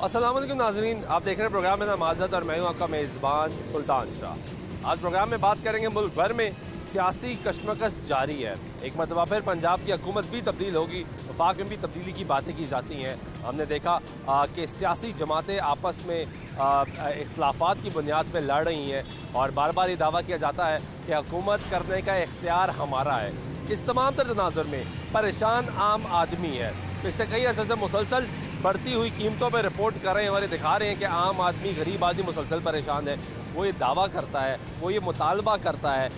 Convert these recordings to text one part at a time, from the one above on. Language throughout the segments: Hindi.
अस्सलाम वालेकुम नाज़रीन, आप देख रहे हैं प्रोग्राम में नमाज़त और मैं हूं आपका मेज़बान सुल्तान शाह। आज प्रोग्राम में बात करेंगे मुल्क भर में सियासी कशमकश जारी है। एक मरतबा फिर पंजाब की हुकूमत भी तब्दील होगी, वफाक में भी तब्दीली की बातें की जाती हैं। हमने देखा कि सियासी जमातें आपस में इख्तलाफात की बुनियाद पर लड़ रही हैं और बार बार ये दावा किया जाता है कि हुकूमत करने का इख्तियार हमारा है। इस तमाम तर तनाजुर में परेशान आम आदमी है। पिछले कई अर्से से मुसलसल बढ़ती हुई कीमतों पर रिपोर्ट कर रहे हैं और ये दिखा रहे हैं कि आम आदमी, गरीब आदमी मुसलसल परेशान है। वो ये दावा करता है, वो ये मुतालबा करता है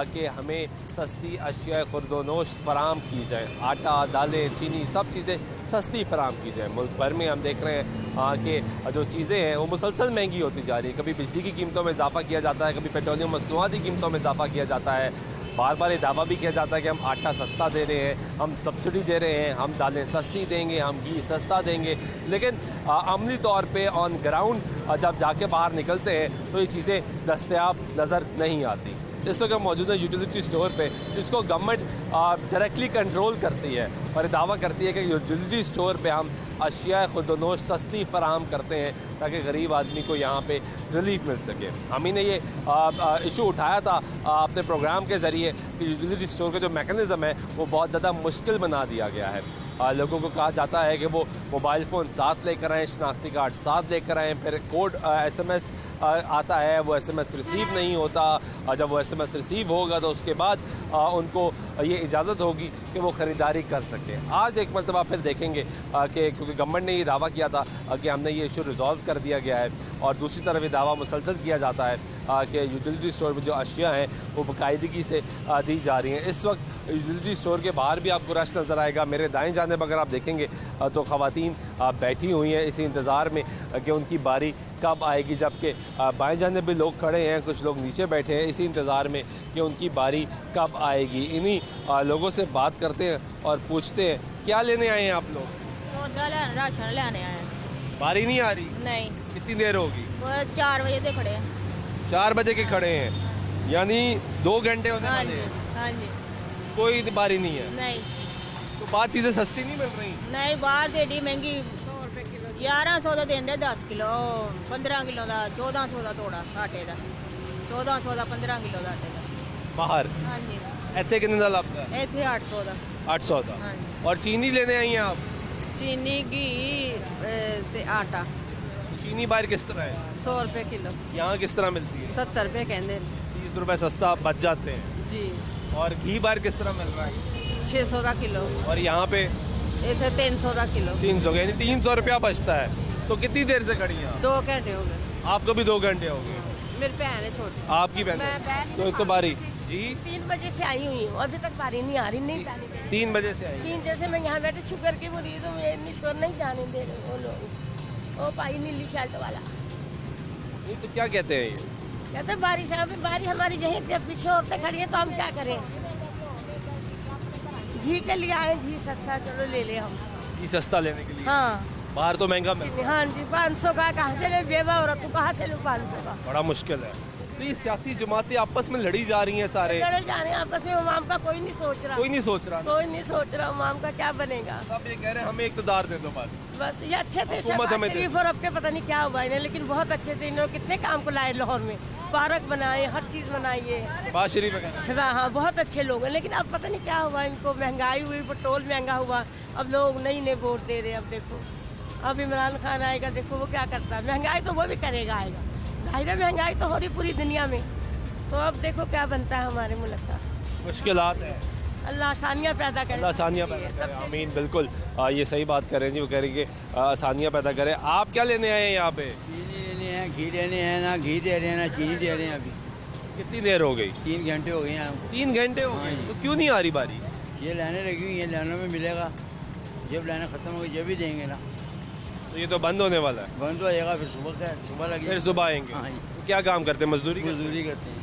कि हमें सस्ती अशिया खुर्दोनोश फराम की जाए, आटा, दालें, चीनी, सब चीज़ें सस्ती फराम की जाए। मुल्क भर में हम देख रहे हैं कि जो चीज़ें हैं वो मुसलसल महंगी होती जा रही है। कभी बिजली की कीमतों में इजाफा किया जाता है, कभी पेट्रोलियम मसनूआत की कीमतों में इजाफा किया जाता है। बार बार ये दावा भी किया जाता है कि हम आटा सस्ता दे रहे हैं, हम सब्सिडी दे रहे हैं, हम दालें सस्ती देंगे, हम घी सस्ता देंगे। लेकिन अमली तौर पे ऑन ग्राउंड जब जाके बाहर निकलते हैं तो ये चीज़ें दस्तयाब नज़र नहीं आती। इस वक्त मौजूद है यूटिलिटी स्टोर पे, जिसको गवर्नमेंट डायरेक्टली कंट्रोल करती है और ये दावा करती है कि यूटिलिटी स्टोर पे हम अशिया खुर्दोनोश सस्ती फराहम करते हैं ताकि गरीब आदमी को यहाँ पे रिलीफ मिल सके। हम ही ने ये इशू उठाया था अपने प्रोग्राम के ज़रिए कि यूटिलिटी स्टोर का जो मैकेनिज़्म है वो बहुत ज़्यादा मुश्किल बना दिया गया है। लोगों को कहा जाता है कि वो मोबाइल फ़ोन साथ लेकर आएँ, शनाख्ती कार्ड साथ लेकर आएँ, फिर कोड SMS आता है, वो SMS रिसीव नहीं होता। जब वो SMS रिसीव होगा तो उसके बाद उनको ये इजाज़त होगी कि वो ख़रीदारी कर सकें। आज एक मरतबा फिर देखेंगे कि क्योंकि गवर्नमेंट ने ये दावा किया था कि हमने ये इशू रिजॉल्व कर दिया गया है, और दूसरी तरफ ये दावा मुसलसल किया जाता है कि यूटिलिटी स्टोर में जो अशिया हैं वो बाकायदगी से दी जा रही हैं। इस वक्त यूटिलिटी स्टोर के बाहर भी आपको रश नज़र आएगा। मेरे दाएं जानिब अगर आप देखेंगे तो ख़वातीन बैठी हुई हैं इसी इंतज़ार में कि उनकी बारी कब आएगी, जबकि बाएं जानिब भी लोग खड़े हैं, कुछ लोग नीचे बैठे हैं इसी इंतज़ार में कि उनकी बारी कब आएगी। इन्हीं लोगों से बात करते हैं और पूछते हैं क्या लेने आए हैं आप लोग? राशन लेने आए। बारी नहीं आ रही? नहीं। कितनी देर होगी? 4 बजे से खड़े हैं। 4 बजे के खड़े हैं, यानी 2 घंटे होने वाले हैं। हाँ जी। कोई बारी नहीं है? नहीं। तो बात चीज़ें सस्ती नहीं मिल रही? नहीं, बाहर दे दी महंगी। 100 रुपए किलो। 1100 का देंगे 10 किलो, 15 किलो का 1400 का तोड़ा आटे का, 1400 का 15 किलो का आटे का बाहर। हाँ जी। इतने कितने का लगता है? इतने 800 का। 800 का। हाँ जी। और चीनी लेने आई हैं आप? चीनी, घी ते आटा। चीनी बाहर किस तरह है? 100 रुपए किलो। यहाँ किस तरह मिलती है? 70 रुपए कहते। 30 रुपए सस्ता बच जाते हैं जी। और घी बाहर किस तरह मिल रहा है? 600 का किलो। और यहाँ पे इतने 300 का किलो। 300 का, यानी 300 रुपया बचता है। तो कितनी देर से खड़ी हैं? 2 घंटे हो गए। आपको भी 2 घंटे हो गए? मेरी बहन है छोटी। आपकी बहन? मैं बहन तो एक तो बारी जी 3 बजे से आई हुई हूँ, अभी तक बारी नहीं आ रही। नहीं जाने दे रहे। 3 बजे से आई? 3 जैसे मैं यहाँ बैठे शुगर की मरीज हूँ, मुझे इतनी शोर नहीं जाने दे रहे वो लोग। वो पाई नीली शर्ट वाला नहीं तो क्या कहते हैं ये? कहते बारिश है, अभी बारी हमारी यहीं से पीछे औरतें खड़ी हैं तो हम क्या करें? घी के लिए आए, घी सस्ता, चलो ले ले हम। घी सस्ता लेने के लिए? हाँ। बाहर तो महंगा मिलता है। हाँ जी, 500 का कहाँ से ले? बेवा औरत तू कहाँ से ले 500 का? बड़ा मुश्किल है। तो ये सियासी जमातें आपस में लड़ी जा रही हैं सारे? लड़े जा रहे हैं आपस में, इमाम का कोई नहीं सोच रहा। कोई नहीं सोच रहा? कोई नहीं सोच रहा इमाम का क्या बनेगा। सब ये कह रहे हैं हमें इक़्तिदार दे दो बस ये अच्छे थे हुकूमत हमें शरीफ, और अब के पता नहीं क्या हुआ इन्हें, लेकिन बहुत अच्छे थे। इन्होंने कितने काम को लाए लाहौर में, पार्क बनाए, हर चीज़ बनाई है। शहबाज शरीफ वगैरह। हाँ, बहुत अच्छे लोग हैं, लेकिन अब पता नहीं क्या हुआ इनको। महंगाई हुई, पेट्रोल महंगा हुआ, अब लोग नई वोट दे रहे हैं। अब देखो, अब इमरान खान आएगा, देखो वो क्या करता है। महंगाई तो वो भी करेगा, आएगा। जाहिर है महंगाई तो हो रही पूरी दुनिया में, तो अब देखो क्या बनता है हमारे मुल्क का। मुश्किलात है। अल्लाह आसानियाँ पैदा करे। अल्लाह आसानियाँ पैदा करे, आमीन। बिल्कुल ये सही बात कर रहे हैं जी, वो कह रही कि आसानियाँ पैदा करे। आप क्या लेने आए हैं यहाँ पे? चीनी लेने हैं, घी लेने हैं। ना घी दे रहे हैं ना चीनी दे रहे हैं। अभी कितनी देर हो गई? 3 घंटे हो गए हैं हमको। 3 घंटे हो गए? तो क्यों नहीं आ रही बारी? ये लाइनें लगी हुई हैं, लाइनों में मिलेगा। जब लाइनें ख़त्म होगी जब भी देंगे ना। तो ये तो बंद होने वाला है? बंद हो जाएगा, फिर सुबह लगेगी। फिर सुबह आएंगे? हाँ जी। तो क्या काम करते हैं? मजदूरी? मजदूरी करते हैं।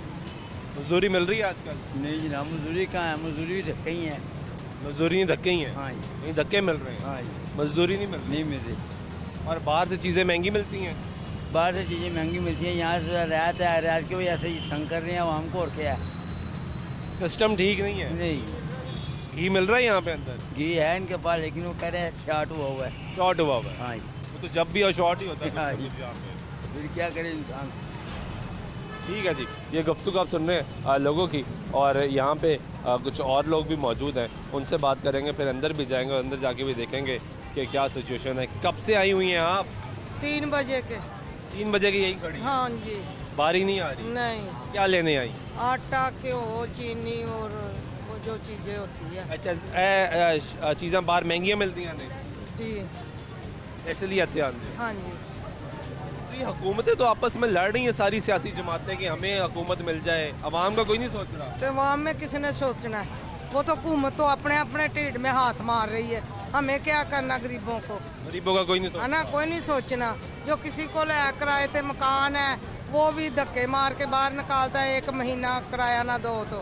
मजदूरी मिल रही है आजकल? नहीं जनाब, मजदूरी कहाँ है? मजदूरी धक्के ही है। मजदूरी धक्के ही हैं? हाँ जी। नहीं धक्के मिल रहे हैं? हाँ जी। मजदूरी नहीं मिल रही? नहीं मिल रही। और बाहर से चीज़ें महंगी मिलती हैं? बाहर से चीज़ें महंगी मिलती हैं, यहाँ से रियायत है। रियायत की वजह से तंग कर रहे हैं हमको, और क्या है? सिस्टम ठीक नहीं है? नहीं। घी मिल रहा है यहाँ पे अंदर? घी है इनके पास, लेकिन वो कह रहे हैं शॉर्ट हुआ है। शॉर्ट हुआ हुआ है? हाँ जी। वो तो जब भी और शॉर्ट ही होता है हाँ कुछ जी। ना कुछ यहाँ पे। फिर क्या करे इंसान। ठीक है जी, ये गुफ्तगू आप सुन रहे हैं लोगों की, और यहाँ पे कुछ और लोग भी मौजूद हैं, उनसे बात करेंगे, फिर अंदर भी जाएंगे और अंदर जाके भी देखेंगे कि क्या सिचुएशन है। कब से आई हुई हैं आप? 3 बजे के। 3 बजे की यही खड़ी, हाँ जी। बारी नहीं आ रही? नहीं, क्या लेने आई? आटा घ्यो चीनी और वो जो चीजें होती है। अच्छा, चीज़ें बाहर महंगियाँ मिलती हैं नहीं, जी इसलिए आते आंदे। हाँ जी। तो ये हुकूमतें तो आपस में लड़ रही हैं, सारी सियासी जमातें, कि हमें हुकूमत मिल जाए, अवाम का कोई नहीं सोच रहा। तो वहाँ में किसने सोचना है? वो तो हुकूमत तो अपने अपने ढीड में हाथ मार रही है। हमें क्या करना गरीबों को, गरीबों का कोई नहीं है सोच ना? कोई नहीं सोचना। जो किसी को ले किराए पे मकान है वो भी धक्के मार के बाहर निकालता है, 1 महीना किराया ना दो तो,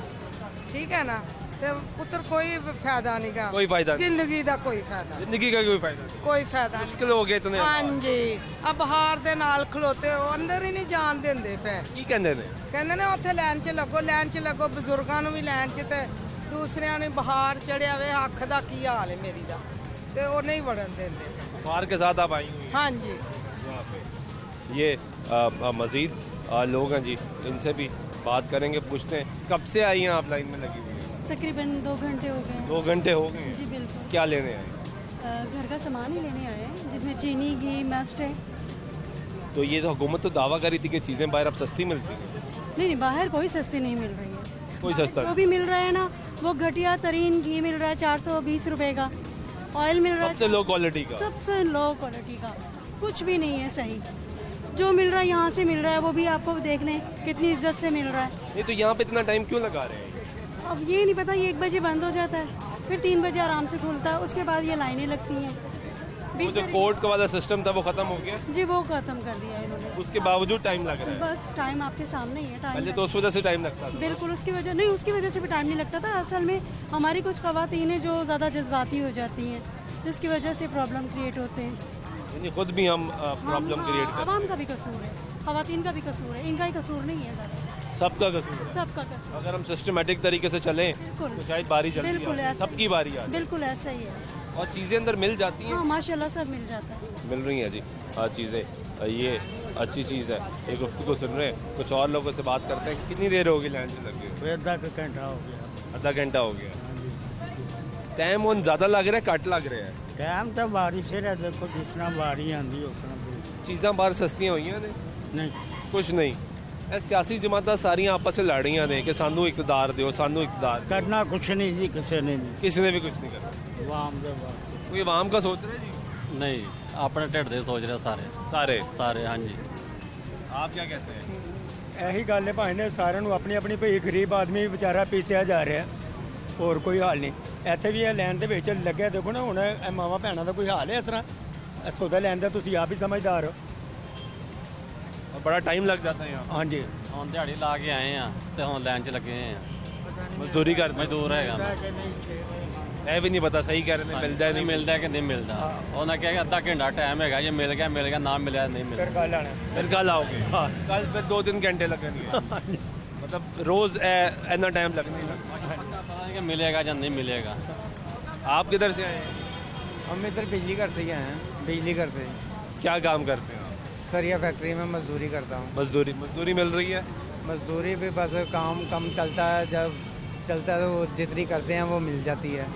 ठीक है ना? तो पुत्र कोई फायदा नहीं का, कोई फायदा नहीं। जिंदगी का कोई फायदा, जिंदगी का कोई फायदा नहीं, कोई फायदा नहीं। मुश्किल हो गए इतने। हाँ जी, अब बाहर ਦੇ ਨਾਲ ਖਲੋਤੇ ਹੋ, ਅੰਦਰ ਹੀ ਨਹੀਂ ਜਾਣ ਦਿੰਦੇ ਪਏ। की कहते ने? ਕਹਿੰਦੇ ਨੇ ਉੱਥੇ ਲਾਈਨ 'ਚ ਲੱਗੋ, ਲਾਈਨ 'ਚ ਲੱਗੋ, ਬਜ਼ੁਰਗਾਂ ਨੂੰ ਵੀ ਲਾਈਨ 'ਚ ਤੇ ਦੂਸਰਿਆਂ ਨੂੰ ਬਾਹਰ ਚੜਿਆ ਵੇ। ਅੱਖ ਦਾ ਕੀ ਹਾਲ ਹੈ ਮੇਰੀ ਦਾ, ਤੇ ਉਹ ਨਹੀਂ ਵੜਨ ਦਿੰਦੇ। बाहर के साथ आप आई हुई हैं हाँ जी। यहाँ पे। ये मजीद लोग हैं जी, इनसे भी बात करेंगे, पूछते हैं कब से आई हैं आप लाइन में लगी हुई हैं? तकरीबन 2 घंटे हो गए हैं। 2 घंटे हो गए हैं। जी बिल्कुल। क्या लेने आए? घर का सामान ही लेने आए हैं, जिसमें चीनी घी मस्ट है। तो ये तो हुकूमत तो दावा कर रही थी कि चीज़ें बाहर अब सस्ती मिलती हैं। नहीं, बाहर कोई सस्ती नहीं मिल रही है। कोई सस्ता जो नहीं। भी मिल रहा है ना, वो घटिया तरीन घी मिल रहा है 420 रुपए का। ऑयल मिल रहा है सबसे लो क्वालिटी का। सबसे लो क्वालिटी का। कुछ भी नहीं है सही। जो मिल रहा है यहाँ से मिल रहा है, वो भी आपको देख लें कितनी इज्जत से मिल रहा है। नहीं तो यहाँ पे इतना टाइम क्यों लगा रहे हैं? अब ये नहीं पता, ये 1 बजे बंद हो जाता है, फिर 3 बजे आराम से खुलता है, उसके बाद ये लाइनें लगती हैं। वो बीच जो में कोर्ट का वाला सिस्टम था वो खत्म हो गया, जी वो खत्म कर दिया इन्होंने। उसके बावजूद टाइम लग रहा है। बस टाइम आपके सामने ही है। पहले टाइम तो उस वजह से टाइम लगता था। बिल्कुल उसकी वजह नहीं, उसकी वजह से भी टाइम नहीं लगता था। असल में हमारी कुछ ख़वातीन हैं जो ज़्यादा जज्बाती हो जाती हैं, जिसकी वजह से प्रॉब्लम क्रिएट होते हैं। यानी खुद भी हम प्रॉब्लम क्रिएट कर, आवाम का भी कसूर है, ख़वातीन का भी कसूर है, इनका ही कसूर नहीं है ज़्यादा, सबका कसूर है। सबका कसूर। अगर हम सिस्टमेटिक तरीके से चलें बिल्कुल। तो शायद बारी जल्दी बिल्कुल आ जाए, ऐसा सबकी बारी आ जाए, बिल्कुल ऐसा ही है। और चीज़ें अंदर मिल जाती हैं। हाँ माशाल्लाह सब मिल जाता है। मिल रही हैं जी चीज़ें, ये अच्छी चीज़ है। ये गुफ्तगू सुन रहे हैं, कुछ और लोगों से बात करते हैं। कितनी देर होगी लाइन से लगे? आधा घंटा हो गया। आधा घंटा हो गया। टाइम उन ज़्यादा लग रहा है, कट लग रहे हैं? टाइम तो बारिश है, देखो जिस तरह बारी आंदी उतना चीज़ां बाहर सस्तियां हुई हैं ने? नहीं। कुछ नहीं। ਇਹ ਸਿਆਸੀ ਜਮਾਤਾਂ ਸਾਰੀਆਂ ਆਪਸ ਵਿੱਚ ਲੜ ਰਹੀਆਂ ਨੇ ਕਿ ਸਾਨੂੰ ਇਕਤਦਾਰ ਦਿਓ, ਸਾਨੂੰ ਇਕਤਦਾਰ ਦਿਓ। करना कुछ नहीं जी, किसी ने नहीं। किसी ने भी कुछ नहीं करना। आवाम के वास्ते कोई आवाम का सोच रहे जी? ਨਹੀਂ ਆਪਣੇ ਢਿੱਡ ਦੇ ਸੋਚ ਰਹੇ ਸਾਰੇ सारे। ਸਾਰੇ ਹਾਂਜੀ। आप क्या कहते हैं? ਇਹੀ ਗੱਲ ਹੈ ਭਾਈ ਨੇ ਸਾਰਿਆਂ ਨੂੰ ਆਪਣੀ ਆਪਣੀ ਭਈ ਗਰੀਬ ਆਦਮੀ ਵਿਚਾਰਾ ਪੀਸਿਆ ਜਾ ਰਿਹਾ, ਹੋਰ ਕੋਈ ਹਾਲ ਨਹੀਂ। ਇੱਥੇ ਵੀ ਇਹ ਲਾਈਨ ਦੇ ਵਿੱਚ ਲੱਗਿਆ, ਦੇਖੋ ਨਾ ਹੁਣ ਇਹ ਮਾਵਾਂ ਭੈਣਾਂ ਦਾ ਕੋਈ ਹਾਲ ਹੈ ਇਸ ਤਰ੍ਹਾਂ? ਇਹ ਸੌਦਾ ਲੈਣ ਦਾ ਤੁਸੀਂ ਆਪ ਹੀ ਸਮਝਦਾਰ ਹੋ। और बड़ा टाइम लग जाता है यहाँ, ਹਾਂਜੀ ਹੁਣ ਦਿਹਾੜੀ ਲਾ ਕੇ ਆਏ ਆ ਤੇ ਹੁਣ ਲਾਈਨ 'ਚ ਲੱਗੇ ਹੋਏ ਆ। मजदूरी करते हैं। ਮਜ਼ਦੂਰ ਹੈਗਾ ਮੈਂ। मैं भी नहीं पता, सही कह रहे हैं, मिलता है ਨਹੀਂ नहीं ਮਿਲਦਾ ਕਿ ਨਹੀਂ ਮਿਲਦਾ। ਉਹਨਾਂ ਕਿਹਾ ਕਿ ਅੱਧਾ ਘੰਟਾ ਟਾਈਮ ਹੈਗਾ, ਜੇ ਮਿਲ ਗਿਆ ਨਾ ਮਿਲਿਆ ਨਹੀਂ ਮਿਲਿਆ। ਫਿਰ ਕੱਲ ਆਣਾ। फिर कल आओगे? कल फिर 2-3 घंटे लगेंगे। मतलब रोज इतना टाइम लगने का। पता नहीं कि मिलेगा या नहीं मिलेगा। आप किधर से आए हैं? हम इधर बिजली घर से ही आए हैं, बिजली घर से। क्या काम करते हैं आप? सरिया फैक्ट्री में मजदूरी करता हूँ। मजदूरी मिल रही है? मजदूरी भी बस काम कम चलता है, जब चलता है तो जितनी करते हैं वो मिल जाती है।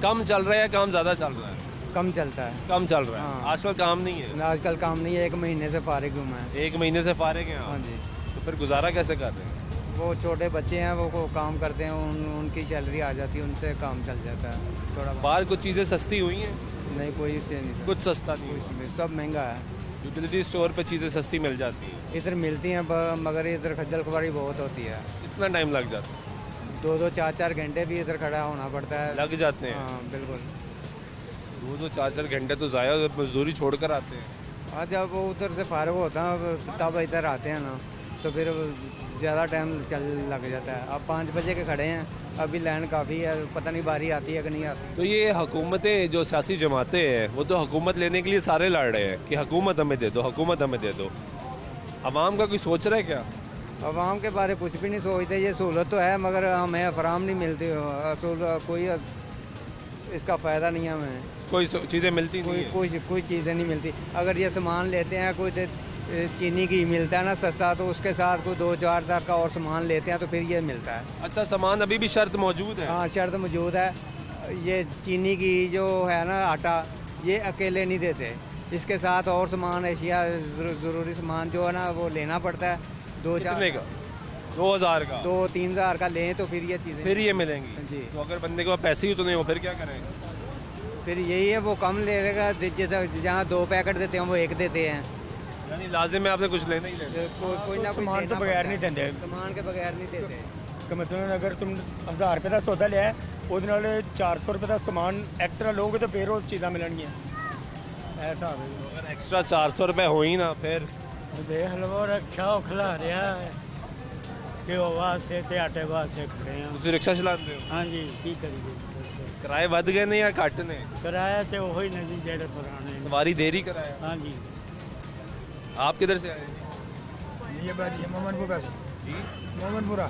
कम चल रहा है, काम ज़्यादा चल रहा है? कम चलता है कम चल रहा है। हाँ। आजकल काम नहीं है। आजकल काम नहीं है, 1 महीने से फारिग हूँ मैं। 1 महीने से फारिग हैं हाँ आप? जी। तो फिर गुजारा कैसे कर रहे हैं? वो छोटे बच्चे हैं, वो काम करते हैं, उनकी सैलरी आ जाती है, उनसे काम चल जाता है थोड़ा बहुत। बाहर कुछ चीज़ें सस्ती हुई हैं, नहीं कोई चेंज नहीं, कुछ सस्ता नहीं हुआ। कुछ भी सब महंगा है। यूटिलिटी स्टोर पे चीज़ें सस्ती मिल जाती हैं, इधर मिलती हैं मगर इधर खज्जल खुआरी बहुत होती है। कितना टाइम लग जाता है? 2-2 4-4 घंटे भी इधर खड़ा होना पड़ता है। लग जाते हैं। हाँ बिल्कुल। 2-2 4-4 घंटे तो ज़ाया मजदूरी छोड़ कर आते हैं। हाँ जब वो उधर से फारग होता है तब इधर आते हैं ना, तो फिर ज़्यादा टाइम लग जाता है। अब 5 बजे के खड़े हैं, अभी लाइन काफ़ी है, पता नहीं बारी आती है कि नहीं आती। तो ये हुकूमतें जो सियासी जमातें हैं वो तो हुकूमत लेने के लिए सारे लड़ रहे हैं कि हुकूमत हमें दे दो, हुकूमत हमें दे दो। अवाम का कोई सोच रहा है क्या? आवाम के बारे कुछ भी नहीं सोचते। ये सहूलत तो है मगर हमें फराम नहीं मिलती, असूल कोई इसका फ़ायदा नहीं है हमें। कोई चीज़ें मिलती नहीं है। कोई चीज़ें नहीं मिलती। अगर ये सामान लेते हैं कोई चीनी की मिलता है ना सस्ता, तो उसके साथ कोई 2-4 हज़ार का और सामान लेते हैं तो फिर ये मिलता है। अच्छा, सामान अभी भी शर्त मौजूद है? हाँ, शर्त मौजूद है। ये चीनी की जो है ना आटा, ये अकेले नहीं देते, इसके साथ और सामान एशिया ज़रूरी सामान जो है ना वो लेना पड़ता है। कितने का? 2000 का? 2-3 हज़ार का लें तो फिर ये चीज़ें फिर ये मिलेंगी जी। तो अगर बंदे के पास पैसे ही तो नहीं हो फिर क्या करेंगे? फिर यही है, वो कम लेगा। जहाँ 2 पैकेट देते हैं वो 1 देते हैं। यानी लाजिम है आपने कुछ लेना ही लेना। कोई ना कोई सामान तो बगैर नहीं देंगे। सामान के बगैर नहीं देते। कि मतलब अगर तुम 1000 रुपये का सौदा लिया ਉਹਦੇ ਨਾਲ 400 रुपये का सामान एक्स्ट्रा लोगे तो फिर वो चीज़ां मिलणगीਆਂ। ऐसा है। अगर एक्स्ट्रा 400 रुपये हो ही ना फिर देख लो रखा खिला रहा है कि वो वास्ते ते आटे वास्ते खड़े हैं। ਤੁਸੀਂ ਰਿਕਸ਼ਾ ਚਲਾਉਂਦੇ ਹੋ? हाँ जी की करिए ਕਿਰਾਏ ਵੱਧ ਗਏ ਨੇ ਜਾਂ ਘੱਟ ਨੇ? किराया तो वही ना जी जेड़े पुराने सवारी देरी कराया। हाँ जी आप किधर से आए हैं? ये बात है मोहम्मदपुरा से। जी। मोहम्मदपुरा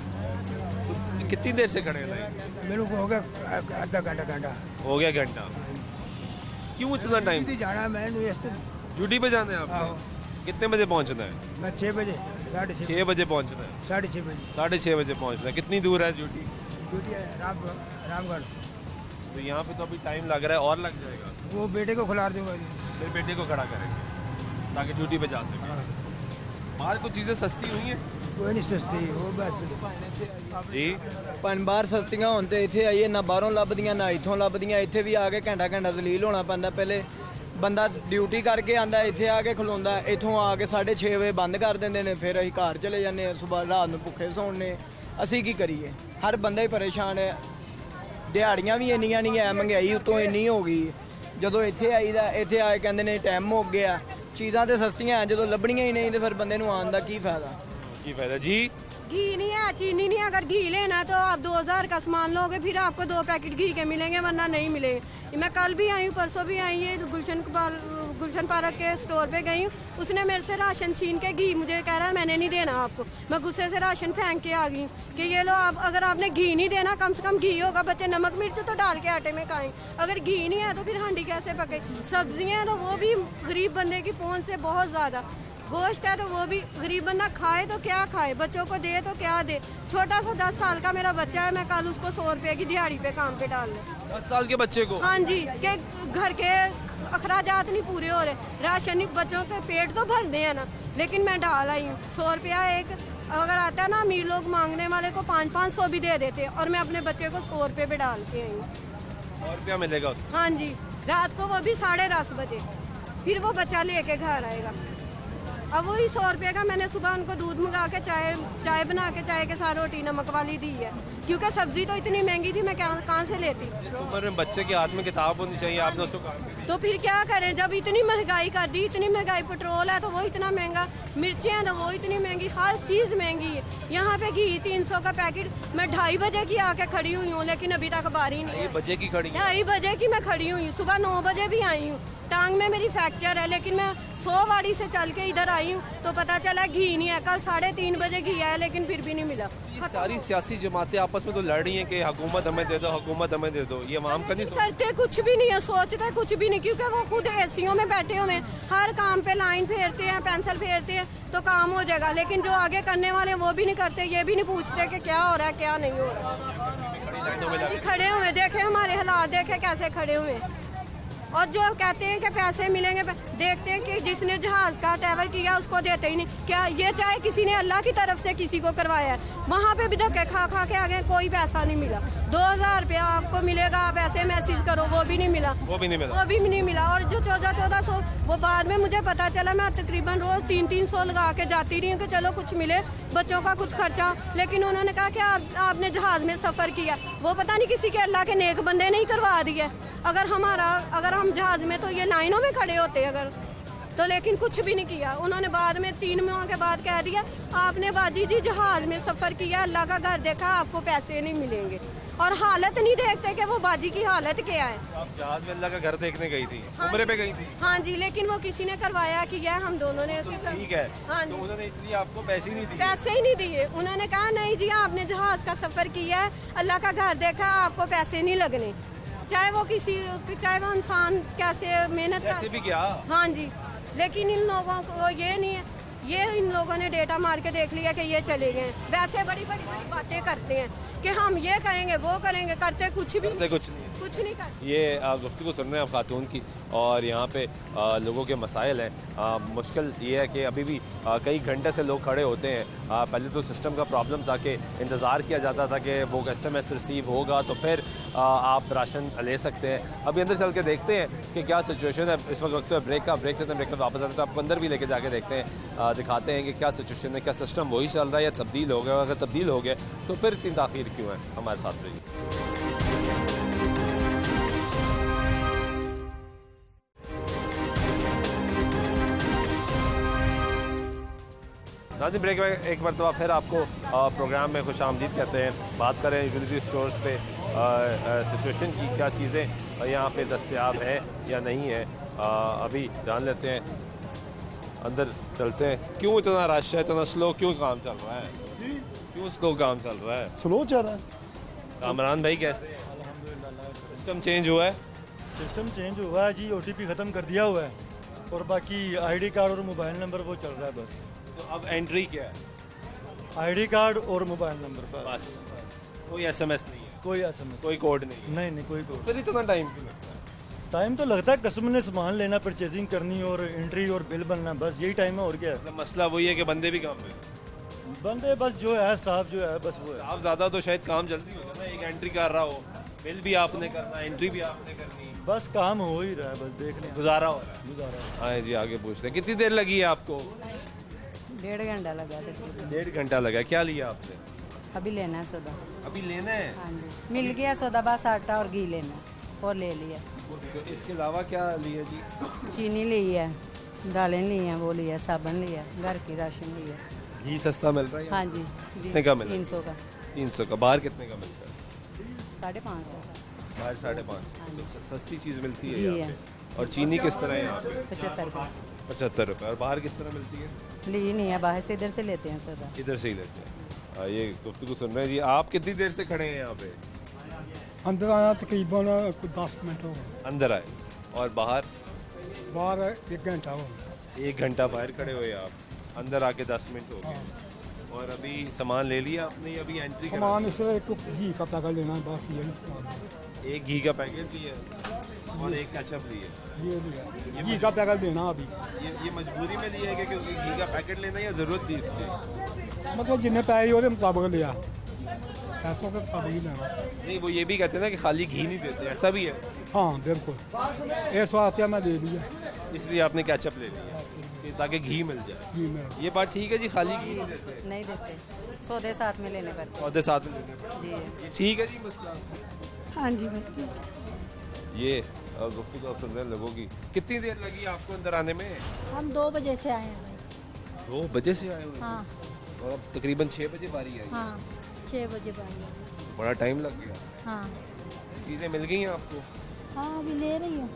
तो कितनी देर से खड़े हैं? मेरे को हो गया आधा घंटा। हो गया घंटा। क्यों इतना टाइम? जाना मैं ड्यूटी पे जाना है आपको? हाँ। कितने बजे पहुंचना है? मैं 6 बजे 6:30 6 बजे पहुंचना है। 6:30 बजे 6:30 बजे पहुंचना है। कितनी दूर है ड्यूटी? ड्यूटी है रामगढ़। तो यहाँ पे तो अभी टाइम लग रहा है और लग जाएगा। वो बेटे को खिला दूंगा जी। फिर बेटे को खड़ा करेंगे ताकि ड्यूटी पे जा सके। हाँ। बाहर कुछ चीज़ें सस्ती हुई हैं? कोई नहीं सस्ती वो बस जी। ਬਾਹਰ ਸਸਤੀਆਂ ਹੋਣ ਤੇ ਇੱਥੇ ਆਈਏ ਨਾ ਬਾਹਰੋਂ ਲੱਭਦੀਆਂ ਨਾ ਇੱਥੋਂ ਲੱਭਦੀਆਂ। ਇੱਥੇ ਵੀ ਆ ਕੇ ਘੰਟਾ ਦਲੀਲ ਹੋਣਾ ਪੈਂਦਾ। ਪਹਿਲੇ ਬੰਦਾ ਡਿਊਟੀ ਕਰਕੇ ਆਂਦਾ, ਇੱਥੇ ਆ ਕੇ ਖਲੋਂਦਾ, ਇੱਥੋਂ ਆ ਕੇ 6:30 ਵਜੇ ਬੰਦ ਕਰ ਦਿੰਦੇ ਨੇ। ਫਿਰ ਅਸੀਂ ਘਰ ਚਲੇ ਜਾਂਦੇ ਹਾਂ। ਸਵੇਰ ਰਾਤ ਨੂੰ ਭੁੱਖੇ ਸੌਣ ਨੇ। ਅਸੀਂ ਕੀ ਕਰੀਏ? ਹਰ ਬੰਦਾ ਹੀ ਪਰੇਸ਼ਾਨ ਹੈ। ਦਿਹਾੜੀਆਂ ਵੀ ਇੰਨੀਆਂ ਨਹੀਂ ਹੈ, ਮਹਿੰਗਾਈ ਉਤੋਂ ਇੰਨੀ ਹੋ ਗਈ। ਜਦੋਂ ਇੱਥੇ ਆਈਦਾ, ਇੱਥੇ ਆ ਕੇ ਕਹਿੰਦੇ ਨੇ ਟਾਈਮ ਮੁੱਕ ਗਿਆ। ਚੀਜ਼ਾਂ ਤੇ ਸਸਤੀਆਂ ਜਦੋਂ ਲੱਭਣੀਆਂ ਹੀ ਨਹੀਂ ਤੇ ਫਿਰ ਬੰਦੇ ਨੂੰ ਆਉਣ ਦਾ ਕੀ ਫਾਇਦਾ? की फायदा जी? घी नहीं है, चीनी नहीं है। अगर घी लेना तो आप 2000 का सामान लोगे फिर आपको 2 पैकेट घी के मिलेंगे, वरना नहीं मिलेंगे। मैं कल भी आई हूँ, परसों भी आई हूँ, गुलशन पार्क के स्टोर पे गई हूँ। उसने मेरे से राशन छीन के घी मुझे कह रहा है मैंने नहीं देना आपको। मैं गुस्से से राशन फेंक के आ गई हूँ कि ये लो आप, अगर आपने घी नहीं देना कम से कम घी होगा। बच्चे नमक मिर्च तो डाल के आटे में खाएं, अगर घी नहीं है तो फिर हांडी कैसे पके? सब्जियाँ तो वो भी गरीब बंदे की पहुँच से बहुत ज़्यादा। गोश्त है तो वो भी गरीब बंदा खाए तो क्या खाए, बच्चों को दे तो क्या दे। छोटा सा 10 साल का मेरा बच्चा है, मैं कल उसको 100 रुपये की दिहाड़ी पे काम पे डाल दूँ। 10 साल के बच्चे को? हाँ जी, के घर के अखराजात नहीं पूरे हो रहे, राशन नहीं, बच्चों के पेट तो भरने हैं ना। लेकिन मैं डाल आई हूँ 100 रुपया एक। अगर आता है ना अमीर लोग मांगने वाले को 500-500 भी दे देते, और मैं अपने बच्चे को 100 रुपये पे डाल के आई हूँ। 100 रुपया मिलेगा उसको? हाँ जी, रात को वो भी 10:30 बजे फिर वो बच्चा लेके घर आएगा। अब वही 100 रुपये का मैंने सुबह उनको दूध मंगा के चाय बना के चाय के साथ रोटी नमक वाली दी है, क्योंकि सब्जी तो इतनी महंगी थी, मैं कहाँ से लेती। इस उम्र में बच्चे के हाथ में किताब होनी चाहिए, आपने उसको कहा? तो फिर क्या करें जब इतनी महंगाई कर दी, इतनी महंगाई, पेट्रोल है तो वो इतना महंगा, मिर्चें हैं तो वो इतनी महंगी, हर चीज़ महंगी है। यहाँ पे घी 300 का पैकेट। मैं 2:30 बजे की आके खड़ी हुई हूँ, लेकिन अभी तक बारी नहीं। 2:30 बजे की खड़ी? 2:30 बजे की मैं खड़ी हुई हूँ, सुबह 9 बजे भी आई हूँ। टांग में मेरी फ्रैक्चर है, लेकिन मैं 100 वाड़ी से चल के इधर आई हूँ तो पता चला घी नहीं है। कल 3:30 बजे घी आया, लेकिन फिर भी नहीं मिला। ये सारी सियासी जमातें आपस में तो लड़ रही हैं कि हुकूमत हमें दे दो, हुकूमत हमें दे दो। ये आवाम का नहीं सोचते? करते कुछ भी नहीं है, सोचते कुछ भी नहीं, क्योंकि वो खुद एसीओ में बैठे हुए हैं। हर काम पे लाइन फेरते हैं, पेंसिल फेरते हैं तो काम हो जाएगा, लेकिन जो आगे करने वाले हैं वो भी नहीं करते। ये भी नहीं पूछते कि क्या हो रहा है क्या नहीं हो रहा। खड़े हुए देखे हमारे हालात, देखे कैसे खड़े हुए। और जो कहते हैं कि पैसे मिलेंगे, देखते हैं कि जिसने जहाज़ का ट्रैवल किया उसको देते ही नहीं। क्या ये चाहे किसी ने अल्लाह की तरफ से किसी को करवाया है, वहाँ पे भी धक्के खा के आ गए, कोई पैसा नहीं मिला। 2000 रुपया आपको मिलेगा, आप ऐसे मैसेज करो, वो भी नहीं मिला। वो भी नहीं मिला? वो भी नहीं मिला। और जो 1400 वो बाद में मुझे पता चला। मैं तकरीबन रोज़ 300 लगा के जाती रही हूँ कि चलो कुछ मिले, बच्चों का कुछ खर्चा। लेकिन उन्होंने कहा कि आपने जहाज़ में सफ़र किया, वो पता नहीं किसी के अल्लाह के नेक बंदे नहीं करवा दिए। अगर हम जहाज़ में तो ये लाइनों में खड़े होते अगर तो, लेकिन कुछ भी नहीं किया उन्होंने। बाद में 3 माह के बाद कह दिया आपने बाजी जी जहाज़ में सफ़र किया, अल्लाह का घर देखा, आपको पैसे नहीं मिलेंगे। और हालत नहीं देखते कि वो बाजी की हालत क्या है। आप जहाज में अल्लाह का घर देखने गई थी? उम्रे पे गई थी? हाँ जी, लेकिन वो किसी ने करवाया किया, हम दोनों ने। ठीक है, हाँ तो जी, उन्होंने इसलिए आपको पैसे ही नहीं दिए? पैसे ही नहीं दिए। उन्होंने कहा नहीं जी आपने जहाज़ का सफ़र किया है, अल्लाह का घर देखा, आपको पैसे नहीं लगने। चाहे वो इंसान कैसे मेहनत कैसे भी क्या हाँ जी, लेकिन इन लोगों को ये नहीं है, ये इन लोगों ने डेटा मार के देख लिया कि ये चले गए। वैसे बड़ी बड़ी बातें करते हैं कि हम ये करेंगे वो करेंगे, करते कुछ भी नहीं, कुछ नहीं कुछ नहीं करते। ये गुफ्तगू सुन रहे हैं आप खातून की, और यहाँ पे लोगों के मसाइल हैं। मुश्किल ये है कि अभी भी कई घंटे से लोग खड़े होते हैं। पहले तो सिस्टम का प्रॉब्लम था कि इंतज़ार किया जाता था कि वो SMS रिसीव होगा तो फिर आप राशन ले सकते हैं। अभी अंदर चल के देखते हैं कि क्या सिचुएशन है। इस वक्त तो ब्रेक लेते हैं, ब्रेक वापस आते हैं तो आपको अंदर भी लेके जाके देखते हैं, दिखाते हैं कि क्या सिचुएशन है, क्या सिस्टम वही चल रहा है या तब्दील हो गया। अगर तब्दील हो गया तो फिर इतनी ताख़ीर क्यों है। हमारे साथ रहिए। नाज़रीन, ब्रेक में एक मरतबा फिर आपको प्रोग्राम में खुश आमदीद कहते हैं। बात करें यूटिलिटी स्टोर्स पे सिचुएशन की, क्या चीज़ें यहाँ पे दस्तयाब हैं या नहीं है, अभी जान लेते हैं। अंदर चलते हैं। क्यों इतना रश है, इतना स्लो क्यों काम चल रहा है? क्यों स्लो काम चल रहा है? स्लो चल रहा है। कामरान भाई कैसे हैं? सिस्टम चेंज हुआ है? सिस्टम चेंज हुआ है जी, OTP ख़त्म कर दिया हुआ है और बाकी ID कार्ड और मोबाइल नंबर वो चल रहा है बस। तो अब एंट्री क्या है? ID कार्ड और मोबाइल नंबर पर बस, कोई SMS नहीं है, कोई SMS कोई कोड नहीं है। नहीं कोई कोड। फिर इतना टाइम क्यों लगता है? टाइम तो लगता है, कस्टमर ने सामान लेना, परचेजिंग करनी और एंट्री और बिल बनना, बस यही टाइम है और क्या है। मतलब मसला वही है कि बंदे भी काम पे, बंदे बस जो है स्टाफ जो है बस वो है। आप ज़्यादा तो शायद काम जल्दी हो जाए ना, एक एंट्री कर रहा हो, बिल भी आपने करना, एंट्री भी आपने करनी, बस काम हो ही रहा है, बस देख लें गुजारा हो रहा है। गुजारा। हाँ जी, आगे पूछते हैं। कितनी देर लगी है आपको? 1.5 घंटा लगा था। 1.5 घंटा लगा। क्या लिया आपने? अभी लेना है सौदा। अभी लेना है? हाँ जी, मिल गया सौदा, बस आटा और घी लेना और ले लिया। तो इसके अलावा क्या लिया जी? चीनी ली है, दालें ली हैं, वो लिया, साबुन लिया, घर की राशन लिया। घी सस्ता मिल रहा है? हाँ जी। कितने का मिल रहा है? 300 का। 300 का। बाहर कितने का मिलता है? 550 का। बाहर 550। तो सस्ती चीज़ मिलती है जी यहाँ है। पे। और चीनी किस तरह है यहाँ पे? 75 का। 75 रुपये। और बाहर किस तरह मिलती है? ली नहीं है, बाहर से इधर से लेते हैं सौदा। इधर से ही लेते हैं। ये गुफ्तगू सुन रहे हैं जी। आप कितनी देर से खड़े हैं यहाँ पे? अंदर आया तकरीबन 10 मिनट हो गए, अंदर आए। और बाहर? बाहर 1 घंटा हो गया। 1 घंटा बाहर खड़े हुए आप, अंदर आके 10 मिनट हो गए। और अभी सामान ले लिया आपने या अभी एंट्री करा? सामान इसलिए एक घी का पैकेट लेना है, बस यही सामान। एक घी का पैकेट लिया और एक केचप लिया। ये लिया, घी का पैकेट लेना अभी। ये मजबूरी में लिया है कि क्योंकि घी का पैकेट लेना या ज़रूरत थी इसकी? मतलब जितने पैसे उसके मुताबिक लिया, पैसों के मुताबिक ही लेना। नहीं, वो ये भी कहते हैं ना कि खाली घी नहीं देते, ऐसा भी है? हाँ बिल्कुल, इस वास्ते मैं ले लिया, इसलिए आपने केचप ले लिया कि ताकि घी मिल जाए। घी में। ये बात ठीक है जी, खाली घी नहीं देते, नहीं देते, सौदे साथ में लेने पड़ते पौधे साथ में लेने पड़ते। जी। ये ठीक है जी मसला? हाँ जी। ये गुफ्तगू सुन रहे हैं लोगों की। कितनी देर लगी आपको अंदर आने में? हम 2 बजे से आए हैं। 2 बजे से आए हुए? हाँ और अब तकरीबन 6 बजे बारी आई। हाँ, 6 बजे बाद। बड़ा टाइम लग गया। हाँ चीज़ें मिल गई हैं आपको? हाँ, अभी ले रही हूँ।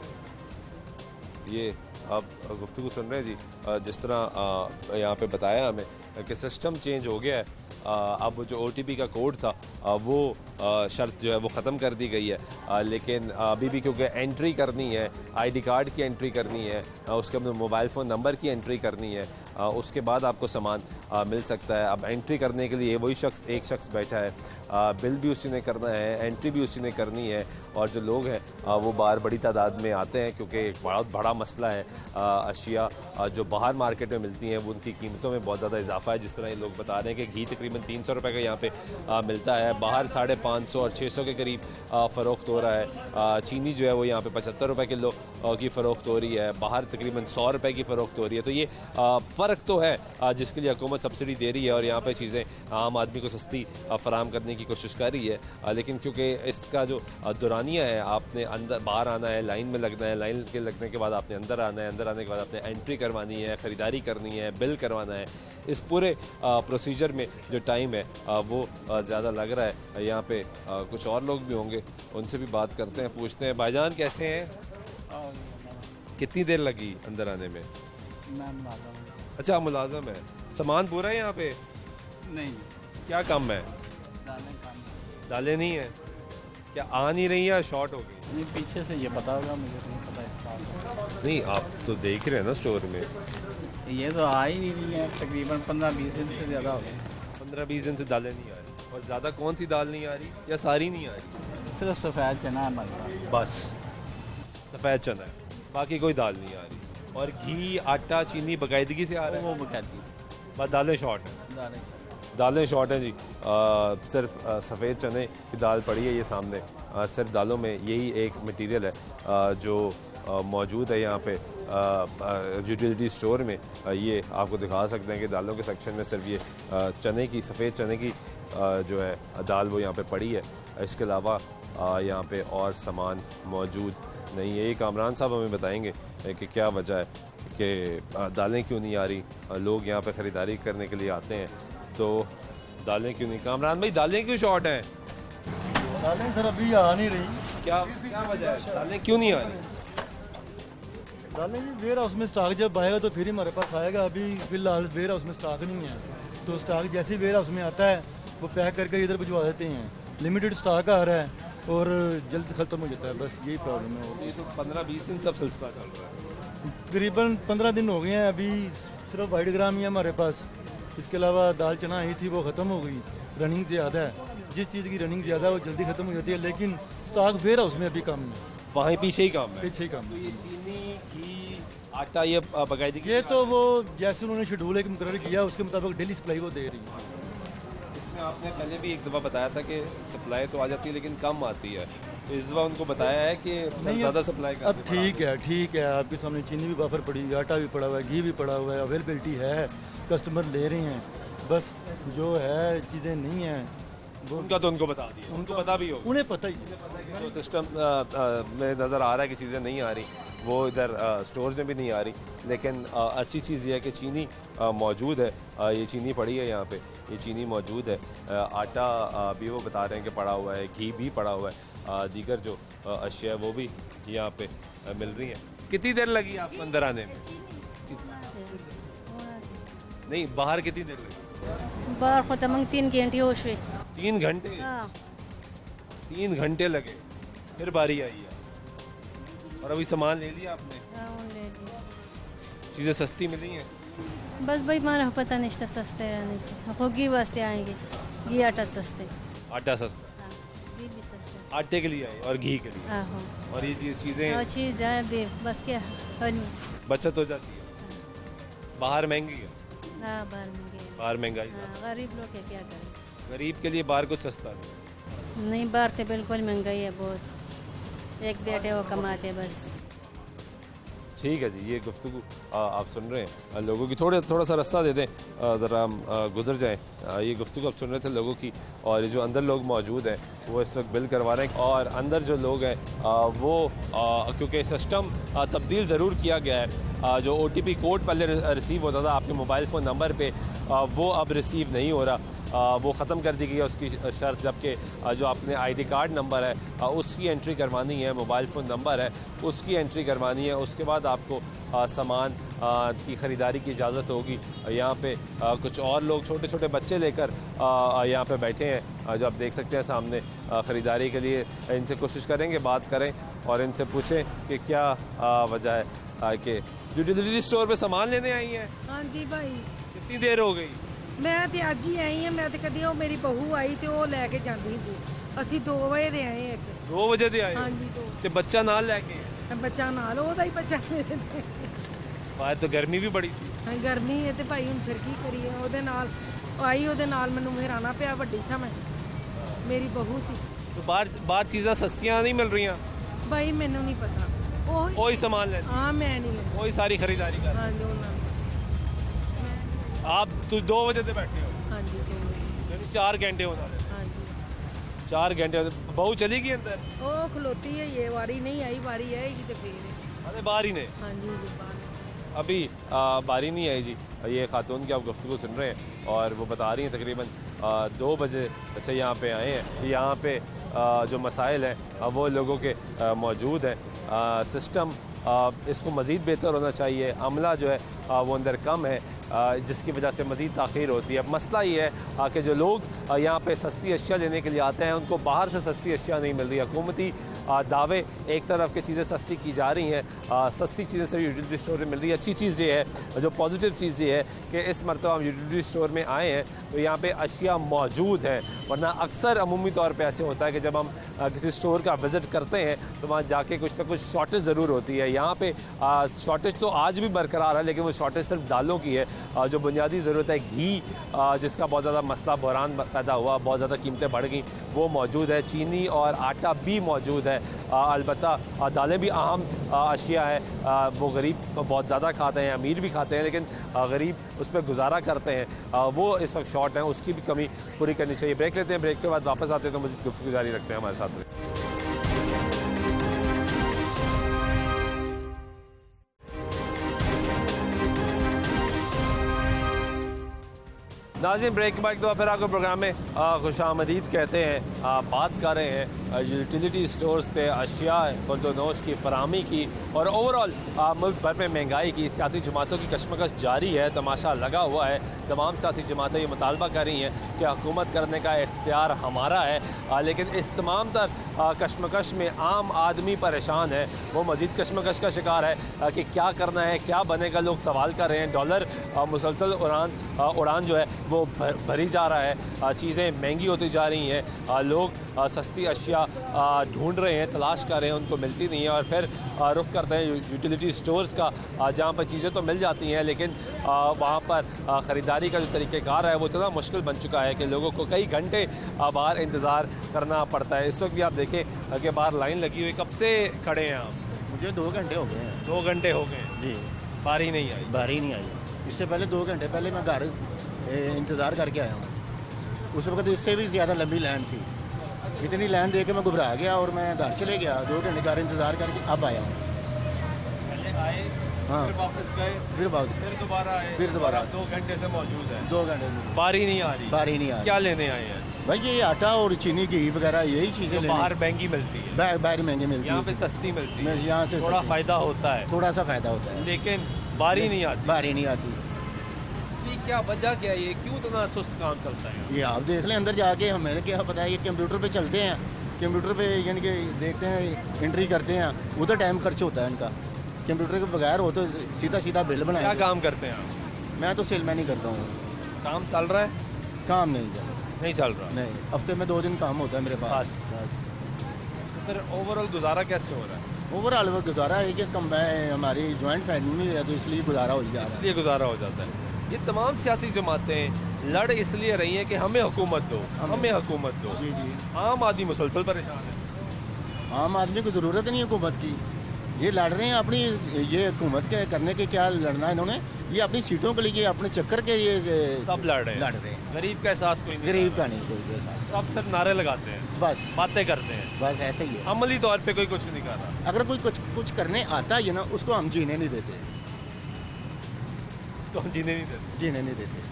ये आप गुफ्तगू सुन रहे हैं जी। जिस तरह यहाँ पे बताया हमें कि सिस्टम चेंज हो गया है। अब जो OTP का कोड था वो शर्त जो है वो ख़त्म कर दी गई है। लेकिन अभी भी क्योंकि एंट्री करनी है, ID कार्ड की एंट्री करनी है, उसके बाद मोबाइल फ़ोन नंबर की एंट्री करनी है, उसके बाद आपको सामान मिल सकता है। अब एंट्री करने के लिए वही एक शख्स बैठा है, बिल भी उसी ने करना है, एंट्री भी उसी ने करनी है। और जो लोग हैं वो बाहर बड़ी तादाद में आते हैं क्योंकि एक बहुत बड़ा मसला है। अशिया जो बाहर मार्केट में मिलती हैं वो उनकी कीमतों में बहुत ज़्यादा इजाफा है। जिस तरह ये लोग बता रहे हैं कि घी तकरीबन 300 रुपये का यहाँ पे मिलता है, बाहर 550 और 600 के करीब फ़रोख्त हो रहा है। चीनी जो है वो यहाँ पे 75 रुपये किलो की फ़रोख्त हो रही है, बाहर तकरीबन 100 रुपये की फ़रोख्त हो रही है। तो ये फ़र्क तो है जिसके लिए हुकूमत सब्सिडी दे रही है और यहाँ पे चीज़ें आम आदमी को सस्ती फराहम करने की कोशिश कर रही है। लेकिन क्योंकि इसका जो दौरानिया है, आपने अंदर बाहर आना है, लाइन में लगना है, लाइन के लगने के बाद आपने अंदर आना है, अंदर आने के बाद आपने एंट्री करवानी है, ख़रीदारी करनी है, बिल करवाना है। इस पूरे प्रोसीजर में जो टाइम है वो ज़्यादा लग रहा है। यहाँ पे कुछ और लोग भी होंगे, उनसे भी बात करते हैं, पूछते हैं। भाईजान कैसे हैं? कितनी देर लगी अंदर आने में? मैं मुलाज़म हूं। अच्छा, मुलाजम है। सामान पूरा है यहाँ पे? नहीं, क्या कम है? दालें कम। दालें नहीं है? क्या आ नहीं रही या शॉर्ट हो गई? ये पीछे से ये पता होगा, मुझे नहीं पता इसका। नहीं, आप तो देख रहे हैं ना स्टोर में, ये तो आ ही नहीं रही है, तकरीबन 15-20 दिन से ज़्यादा हो गए। 15-20 दिन से दालें नहीं आ रही। और ज़्यादा कौन सी दाल नहीं आ रही या सारी नहीं आ रही? सिर्फ सफ़ेद चना है हमारे पास। बस सफ़ेद चना है, बाकी कोई दाल नहीं आ रही। और घी, आटा, चीनी बाकायदगी से आ रहा है? वो बकायदी बस दालें शॉर्ट हैं। दालें दालें शॉर्ट हैं जी। सिर्फ सफ़ेद चने की दाल पड़ी है ये सामने। सिर्फ दालों में यही एक मटेरियल है जो मौजूद है यहाँ पे यूटिलिटी स्टोर में। ये आपको दिखा सकते हैं कि दालों के सेक्शन में सिर्फ ये चने की, सफ़ेद चने की जो है दाल वो यहाँ पे पड़ी है। इसके अलावा यहाँ पे और सामान मौजूद नहीं है। ये कामरान साहब हमें बताएंगे कि क्या वजह है कि दालें क्यों नहीं आ रही। लोग यहाँ पे ख़रीदारी करने के लिए आते हैं तो दालें क्यों नहीं? कामरान भाई, दालें क्यों शॉर्ट हैं? दालें सर अभी आ नहीं रही। क्या वजह है? दालें क्यों नहीं आ रही? दालें जी वेयर हाउस में स्टॉक जब आएगा तो फिर ही हमारे पास आएगा। अभी फिलहाल वेयर हाउस में स्टॉक नहीं है, तो स्टॉक जैसे ही वेयर हाउस में आता है वो पैक करके इधर भिजवा देते हैं। लिमिटेड स्टॉक आ रहा है और जल्द ख़त्म हो जाता है, बस यही प्रॉब्लम है। ये तो 15-20 दिन सब सिलसिला चल रहा है। तकरीबन 15 दिन हो गए हैं। अभी सिर्फ वाइट ग्राम ही है हमारे पास, इसके अलावा दाल चना आई थी वो ख़त्म हो गई। रनिंग ज़्यादा है, जिस चीज़ की रनिंग ज़्यादा है वो जल्दी ख़त्म हो जाती है, लेकिन स्टॉक वेयर हाउस में अभी कम है। वहीं पीछे ही काम है। पीछे ही कम तो है। ये चीनी, घी, आटा, ये बाकायदगी ये तो वो जैसे उन्होंने शेड्यूल एक मुकर्रर किया उसके मुताबिक डेली सप्लाई वो दे रही है। इसमें आपने पहले भी एक दफ़ा बताया था कि सप्लाई तो आ जाती है लेकिन कम आती है, तो इस दफ़ा उनको बताया है कि ज़्यादा सप्लाई कर अब ठीक है आपके सामने चीनी भी बाफर पड़ी हुई, आटा भी पड़ा हुआ है, घी भी पड़ा हुआ है, अवेलेबिलिटी है, कस्टमर ले रहे हैं। बस जो है चीज़ें नहीं हैं वो उनका तो उनको बता दिया, उनको पता भी होगा, उन्हें पता ही है। तो सिस्टम में नज़र आ रहा है कि चीज़ें नहीं आ रही, वो इधर स्टोर्स में भी नहीं आ रही। लेकिन अच्छी चीज़ ये है कि चीनी मौजूद है। ये चीनी पड़ी है यहाँ पे, ये चीनी मौजूद है। आटा भी वो बता रहे हैं कि पड़ा हुआ है, घी भी पड़ा हुआ है, दीगर जो अशिया वो भी यहाँ पे मिल रही हैं। कितनी देर लगी आपको अंदर आने में? नहीं, बाहर कितनी देर लगी? बाहर ख़त्म 3 घंटे हो शे 3 घंटे? 3 घंटे लगे, फिर बारी आई है। और अभी सामान ले लिया आपने? चीज़ें सस्ती मिली हैं? बस भाई मारा पता नहीं था सस्ते या नहीं सस्ते, होगी वास्ते आएंगे। घी आटा सस्ते, आटा सस्ता, घी भी सस्ते। आटे के लिए आई और घी के लिए। आहो, और ये चीज़ें चीज़ है दे बस क्या बचत हो जाती है। बाहर महंगी है, बाहर महंगाई, गरीब लोग है क्या करें। गरीब के लिए बाहर कुछ सस्ता नहीं। नहीं, बाहर तो बिल्कुल महंगाई है बहुत, एक बेटे वो कमाते बस। ठीक है जी, ये गुफ्तगू आप सुन रहे हैं लोगों की। थोड़ा सा रास्ता दे दें, ज़रा हम गुजर जाएं। ये गुफ्तगू आप सुन रहे थे लोगों की, और ये जो अंदर लोग मौजूद हैं वो इस वक्त बिल करवा रहे हैं। और अंदर जो लोग हैं वो क्योंकि सिस्टम तब्दील ज़रूर किया गया है, जो OTP कोड पहले रिसीव होता था आपके मोबाइल फ़ोन नंबर पे, वो अब रिसीव नहीं हो रहा। वो ख़त्म कर दी गई है उसकी शर्त, जबकि जो अपने ID कार्ड नंबर है उसकी एंट्री करवानी है, मोबाइल फ़ोन नंबर है उसकी एंट्री करवानी है। उसके बाद आपको सामान की ख़रीदारी की इजाज़त होगी। यहाँ पे कुछ और लोग छोटे छोटे बच्चे लेकर यहाँ पे बैठे हैं, जो आप देख सकते हैं सामने, ख़रीदारी के लिए। इनसे कोशिश करेंगे बात करें और इनसे पूछें कि क्या वजह है कि यूटिलिटी स्टोर पे सामान लेने आई हैं। हाँ जी भाई, कितनी देर हो गई? ਮੈਂ ਤੇ ਅੱਜ ਹੀ ਆਈ ਹਾਂ। ਮੈਂ ਤੇ ਕਦੀ ਉਹ ਮੇਰੀ ਬਹੂ ਆਈ ਤੇ ਉਹ ਲੈ ਕੇ ਜਾਂਦੀ ਸੀ। ਅਸੀਂ 2 ਵਜੇ ਦੇ ਆਏ ਇੱਕ। 2 ਵਜੇ ਦੇ ਆਏ? ਹਾਂਜੀ 2। ਤੇ ਬੱਚਾ ਨਾਲ ਲੈ ਕੇ? ਬੱਚਾ ਨਾਲ, ਉਹਦਾ ਹੀ ਬੱਚਾ ਮੇਰੇ ਤੇ। ਬਾਹਰ ਤਾਂ ਗਰਮੀ ਵੀ ਬੜੀ ਸੀ। ਹਾਂ ਗਰਮੀ ਹੈ ਤੇ ਭਾਈ ਹੁਣ ਫਿਰ ਕੀ ਕਰੀਏ। ਉਹਦੇ ਨਾਲ ਆਈ, ਉਹਦੇ ਨਾਲ ਮੈਨੂੰ ਹੈਰਾਨਾ ਪਿਆ, ਵੱਡੀ ਸਾਂ ਮੈਂ, ਮੇਰੀ ਬਹੂ ਸੀ। तो बाहर चीज़ें सस्तियाँ नहीं मिल रही? ਭਾਈ ਮੈਨੂੰ ਨਹੀਂ ਪਤਾ। वही सामान लेना? हाँ मैं नहीं लेती। वही सारी खरीदारी कर? हाँ जी ਉਹਨਾਂ आप तो 2 बजे से बैठे हो? हाँ जी 2 यानी 4 घंटे होना है। हाँ जी 4 घंटे। बहू चली गई अंदर? ਉਹ ਖਲੋਤੀ ਹੈ, ये वारी नहीं आई, वारी आएगी तो फिर। अरे बाहर ही नहीं? हाँ जी बाहर अभी बारी नहीं आई जी। ये खातून की आप गुफ्तगू सुन रहे हैं और वो बता रही हैं तकरीबन 2 बजे से यहाँ पे आए हैं। यहाँ पे जो मसाइल हैं वो लोगों के मौजूद हैं। सिस्टम इसको मज़ीद बेहतर होना चाहिए। अमला जो है वो अंदर कम है, जिसकी वजह से मज़ीद ताख़ीर होती है। मसला ये है कि जो लोग यहाँ पे सस्ती अशिया लेने के लिए आते हैं उनको बाहर से सस्ती अशिया नहीं मिल रही। हुकूमती दावे एक तरफ की चीज़ें सस्ती की जा रही हैं, सस्ती चीज़ें से यूटिलिटी स्टोर में मिल रही है। अच्छी चीज़ ये है, जो पॉजिटिव चीज़ ये है कि इस मरतबा हम यूटिलिटी स्टोर में आए हैं तो यहाँ पे अशिया मौजूद है, वरना अक्सर अमूमी तौर पे ऐसे होता है कि जब हम किसी स्टोर का विज़िट करते हैं तो वहाँ जाके कुछ ना कुछ शॉर्टेज ज़रूर होती है। यहाँ पे शॉर्टेज तो आज भी बरकरार है, लेकिन वो शॉर्टेज सिर्फ दालों की है। जो बुनियादी ज़रूरत है घी, जिसका बहुत ज़्यादा मसला बहरान पैदा हुआ, बहुत ज़्यादा कीमतें बढ़ गई, वो मौजूद है। चीनी और आटा भी मौजूद है। अलबत्ता दालें भी अहम अशिया है, वो गरीब बहुत ज़्यादा खाते हैं, अमीर भी खाते हैं, लेकिन गरीब उस पर गुजारा करते हैं, वो इस वक्त शॉर्ट हैं, उसकी भी कमी पूरी करनी चाहिए। ब्रेक लेते हैं, ब्रेक के बाद वापस आते हैं तो मुझे गुफ्तगू जारी रखते हैं हमारे साथ। नाज़रीन, ब्रेक के बाद एक दफ़ा फिर आपको प्रोग्राम में खुशामदीद कहते हैं। बात कर रहे हैं यूटिलिटी स्टोर्स पे अशिया खुर्द-ओ-नोश की फराहमी की और ओवरऑल मुल्क भर में महंगाई की। सियासी जमातों की कशमकश जारी है, तमाशा लगा हुआ है। तमाम सियासी जमातें ये मुतालबा कर रही हैं कि हुकूमत करने का इख्तियार हमारा है, लेकिन इस तमाम तर कशमकश में आम आदमी परेशान है। वो मज़ीद कशमकश का शिकार है कि क्या करना है, क्या बनेगा। लोग सवाल कर रहे हैं। डॉलर मुसलसल उड़ान जो है वो भरी जा रहा है, चीज़ें महंगी होती जा रही हैं, लोग सस्ती अशिया ढूंढ रहे हैं, तलाश कर रहे हैं, उनको मिलती नहीं है और फिर रुख करते हैं यूटिलिटी स्टोर्स का, जहाँ पर चीज़ें तो मिल जाती हैं लेकिन वहाँ पर ख़रीदारी का जो तरीक़ेकार है वो इतना मुश्किल बन चुका है कि लोगों को कई घंटे बाहर इंतज़ार करना पड़ता है। इस वक्त भी आप देखें कि बाहर लाइन लगी हुई, कब से खड़े हैं आप? मुझे 2 घंटे हो गए हैं। 2 घंटे हो गए जी, बारी नहीं आई? बारी नहीं आई। इससे पहले 2 घंटे पहले मैं घर इंतज़ार करके आया हूँ। उस वक्त इससे भी ज़्यादा लंबी लाइन थी। इतनी लाइन देख के मैं घबरा गया और मैं घर चले गया। 2 घंटे घर इंतज़ार करके अब आया हूँ। पहले आए, हाँ, फिर वापस गए, फिर दोबारा आए, फिर दोबारा 2 घंटे से मौजूद है। 2 घंटे बारी नहीं आ रही? बारी नहीं आ रही। क्या लेने आए हैं भाई? ये आटा और चीनी, घी वगैरह यही चीज़ें बाहर महंगी मिलती है, बाहर महंगी मिलती है, यहाँ पे सस्ती मिलती है, यहाँ से थोड़ा फ़ायदा होता है, थोड़ा सा फ़ायदा होता है, लेकिन बारी नहीं आती। बारी नहीं आती। क्या वजह क्या है, ये क्यों इतना सुस्त काम चलता है? ये आप देख लें अंदर जाके, हमें क्या पता है। ये कंप्यूटर पे चलते हैं, कंप्यूटर पे यानी कि देखते हैं, एंट्री करते हैं, उधर टाइम खर्च होता है इनका। कंप्यूटर के बगैर हो तो सीधा सीधा बिल बनाए। क्या काम करते हैं आप? मैं तो सेलमैन ही करता हूँ। काम चल रहा है? काम नहीं चल रहा। नहीं, हफ्ते में 2 दिन काम होता है मेरे पास। तो फिर ओवरऑल गुजारा कैसे हो रहा है? ओवरऑल वो गुजारा है कि कम हमारी ज्वाइंट फैमिली है तो इसलिए गुजारा हो जा रहा है। इसलिए गुजारा हो जाता है। ये तमाम सियासी जमातें लड़ इसलिए रही हैं कि हमें हुकूमत दो, हमें हुकूमत दो। जी जी। आम आदमी मुसलसल परेशान है। आम आदमी को ज़रूरत नहीं है हुकूमत की। ये लड़ रहे हैं अपनी, ये हुकूमत के करने के क्या लड़ना है इन्होंने, ये अपनी सीटों के लिए, अपने चक्कर के ये सब लड़ रहे हैं। गरीब का एहसास कोई नहीं, गरीब का नहीं कोई एहसास। सब सिर्फ नारे लगाते हैं, बस बातें करते हैं, बस ऐसे ही है। अमली तौर पे कोई कुछ नहीं कर रहा। अगर कोई कुछ करने आता है ना, उसको हम जीने नहीं देते, उसको हम जीने नहीं देते,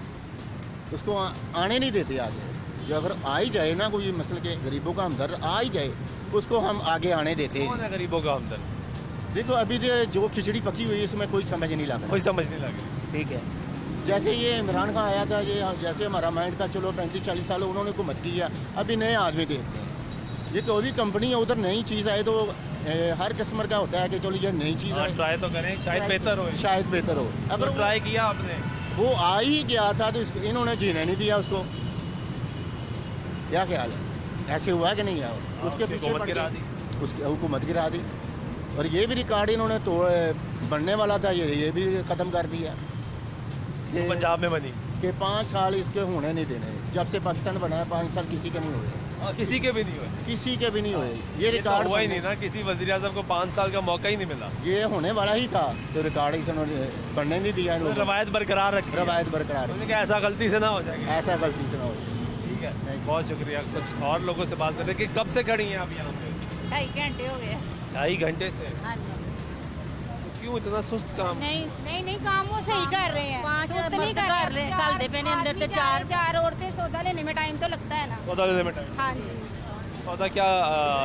उसको आने नहीं देते आगे। जो अगर आ ही जाए ना कोई, मसल के गरीबों का हमदर्द आ ही जाए, उसको हम आगे आने देते हैं। कौन है गरीबों का हमदर्द? देखो अभी जो खिचड़ी पकी हुई है इसमें कोई समझ नहीं लग रहा। कोई समझ नहीं लगी। ठीक है, जैसे ये इमरान खान आया था, ये जैसे हमारा माइंड था, चलो 35-40 साल उन्होंने हुकूमत की है, अभी नए आदमी देखते हैं। ये कोई भी कंपनी है, उधर नई चीज़ आए तो हर कस्टमर का होता है कि चलो ये नई चीज़ है, ट्राई तो करें, शायद बेहतर हो। शायद बेहतर हो। अगर ट्राई किया आपने, वो आ ही गया था तो इन्होंने जीने नहीं दिया उसको। क्या ख्याल है, ऐसे हुआ कि नहीं हुआ? उसके पीछे उसकी हुकूमत गिरा दी और ये भी रिकॉर्ड इन्होंने तो बनने वाला था, ये भी ख़त्म कर दिया। ये पंजाब में बनी कि 5 साल इसके होने नहीं देने। जब से पाकिस्तान बना है 5 साल किसी के नहीं हुए, किसी के भी नहीं हुए, किसी के भी नहीं हुए। ये रिकॉर्ड हुआ ही नहीं ना, किसी वज़ीर आज़म को 5 साल का मौका ही नहीं मिला। ये होने वाला ही था तो रिकॉर्ड इन्होंने बनने नहीं दिया। रवायत बरकरार रखी, रवायत बरकरार, ऐसा गलती से ना हो जाएगा, ऐसा गलती से ना हो। ठीक है, बहुत शुक्रिया। कुछ और लोगों से बात करते हैं कि कब से खड़ी हैं आप यहाँ पे? 2.5 घंटे हो गए। 2.5 घंटे से? हाँ जी। क्यों इतना सुस्त काम? नहीं काम वो सही कर रहे हैं, सुस्त नहीं कर रहे। कल दे पे अंदर तो 4 औरतें सौदा लेने में टाइम तो लगता है ना। सौदा लेने में टाइम? हाँ जी। सौदा क्या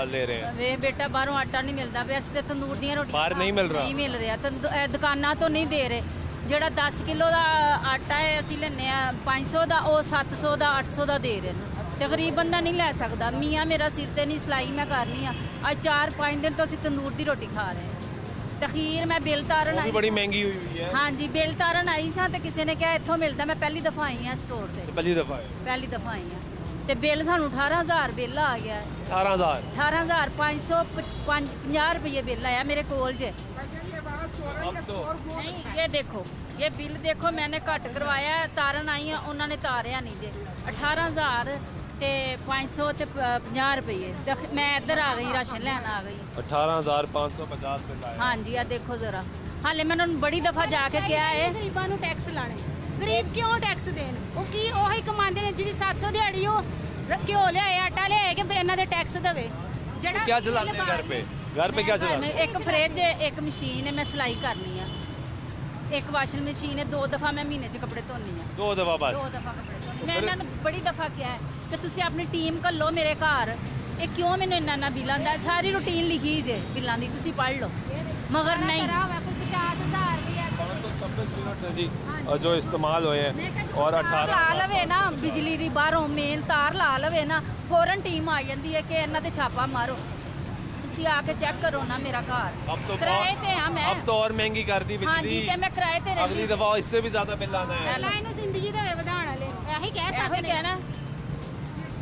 ले रहे हैं? वे बेटा बाहरों आटा नहीं मिलता, वैसे तंदूर दी रोटियां बाहर नहीं मिल रहा, नहीं मिल रहा, दुकाना तो नहीं दे रहे, ਜਿਹੜਾ 10 ਕਿਲੋ ਦਾ ਆਟਾ ਹੈ ਅਸੀਂ ਲੈਨੇ ਆ 500 ਦਾ, ਉਹ 700 ਦਾ 800 ਦਾ ਦੇ ਰਹੇ ਨੇ ਤੇ ਗਰੀਬ ਬੰਦਾ ਨਹੀਂ ਲੈ ਸਕਦਾ। ਮੀਆਂ ਮੇਰਾ ਸਿਰ ਤੇ ਨਹੀਂ, ਸਿਲਾਈ ਮੈਂ ਕਰਨੀ ਆ। ਅੱਜ 4-5 ਦਿਨ ਤੋਂ ਅਸੀਂ ਤੰਦੂਰ ਦੀ ਰੋਟੀ ਖਾ ਰਹੇ ਹਾਂ। ਤਖੀਰ ਮੈਂ ਬਿੱਲ ਤਾਰਨ ਆਈ, बड़ी महंगी हुई हुई है। ਹਾਂਜੀ ਬਿੱਲ ਤਾਰਨ ਆਈ ਸਾਂ ਤੇ ਕਿਸੇ ਨੇ ਕਿਹਾ ਇੱਥੋਂ ਮਿਲਦਾ। ਮੈਂ ਪਹਿਲੀ ਦਫਾ ਆਈ ਆ ਸਟੋਰ ਤੇ, पहली दफा है। ਪਹਿਲੀ ਦਫਾ ਆਈ ਆ ਤੇ ਬਿੱਲ ਸਾਨੂੰ 18000 ਬਿੱਲ ਆ ਗਿਆ। 18,000। 18550 रुपये बिल आया मेरे कोल जे। अब तो नहीं ये देखो, ये बिल देखो, मैंने घट करवाया, तारन आई है उन्होंने तारिया नहीं जे। 18,000 ते 500 ते 50 रुपये। मैं इधर आ गई, राशन लेना आ गई। 18,550 बिल आया। हाँ जी, आ देखो जरा, हाले मैं उन्होंने बड़ी दफा जाके क्या है ਗਰੀਬਾਂ ਨੂੰ ਟੈਕਸ ਲਾਣੇ। ਗਰੀਬ ਕਿਉਂ ਟੈਕਸ ਦੇਣ? ਉਹ ਕੀ ਉਹੀ ਕਮਾਉਂਦੇ ਨੇ ਜਿਹਦੀ 700 ਦਿਹਾੜੀ ਉਹ ਘਿਓ ਲਿਆਏ, ਆਟਾ ਲਿਆਏ ਕਿ ਇਹਨਾਂ ਦੇ ਟੈਕਸ ਦੇਵੇ। ਜਿਹੜਾ क्या चलाते हैं घर पे? घर पे क्या चलाते हैं? एक फ्रिज है, एक मशीन है, मैं सिलाई करनी है, एक वाशिंग मशीन है। 2 दफा मैं महीने च कपड़े धोनी है। 2 दफा बस? 2 दफा कपड़े धोनी। मैं इन्होंने बड़ी दफा किया है कि तुसी अपनी टीम घल्लो मेरे घर। ये क्यों मैंने इन्ना बिल आंदा? सारी रूटीन लिखी जे बिलों की, तुसी पढ़ लो। मगर नहीं 50,000 भी ऐसे 26 यूनिट है जी और जो इस्तेमाल हुए हैं। और 18 ला लवे ना बिजली दी बाहरों मेन तार ला लवे ना, फौरन टीम आ जाती है कि इन्हां ते छापा मारो। तुसी आके चेक करो ना मेरा घर। अब तो किराए ते हां मैं। अब तो और महंगी कर दी हाँ जी, बिजली। ते मैं किराए ते रहती। अगली दफा इससे भी ज्यादा बिल आना है। ਪਹਿਲਾਂ ਇਹਨੂੰ ਜ਼ਿੰਦਗੀ ਦੇ ਵਧਾਉਣ ਵਾਲੇ ਇਹੀ ਕਹਿ ऐसा ਸਕਦੇ क्या ना,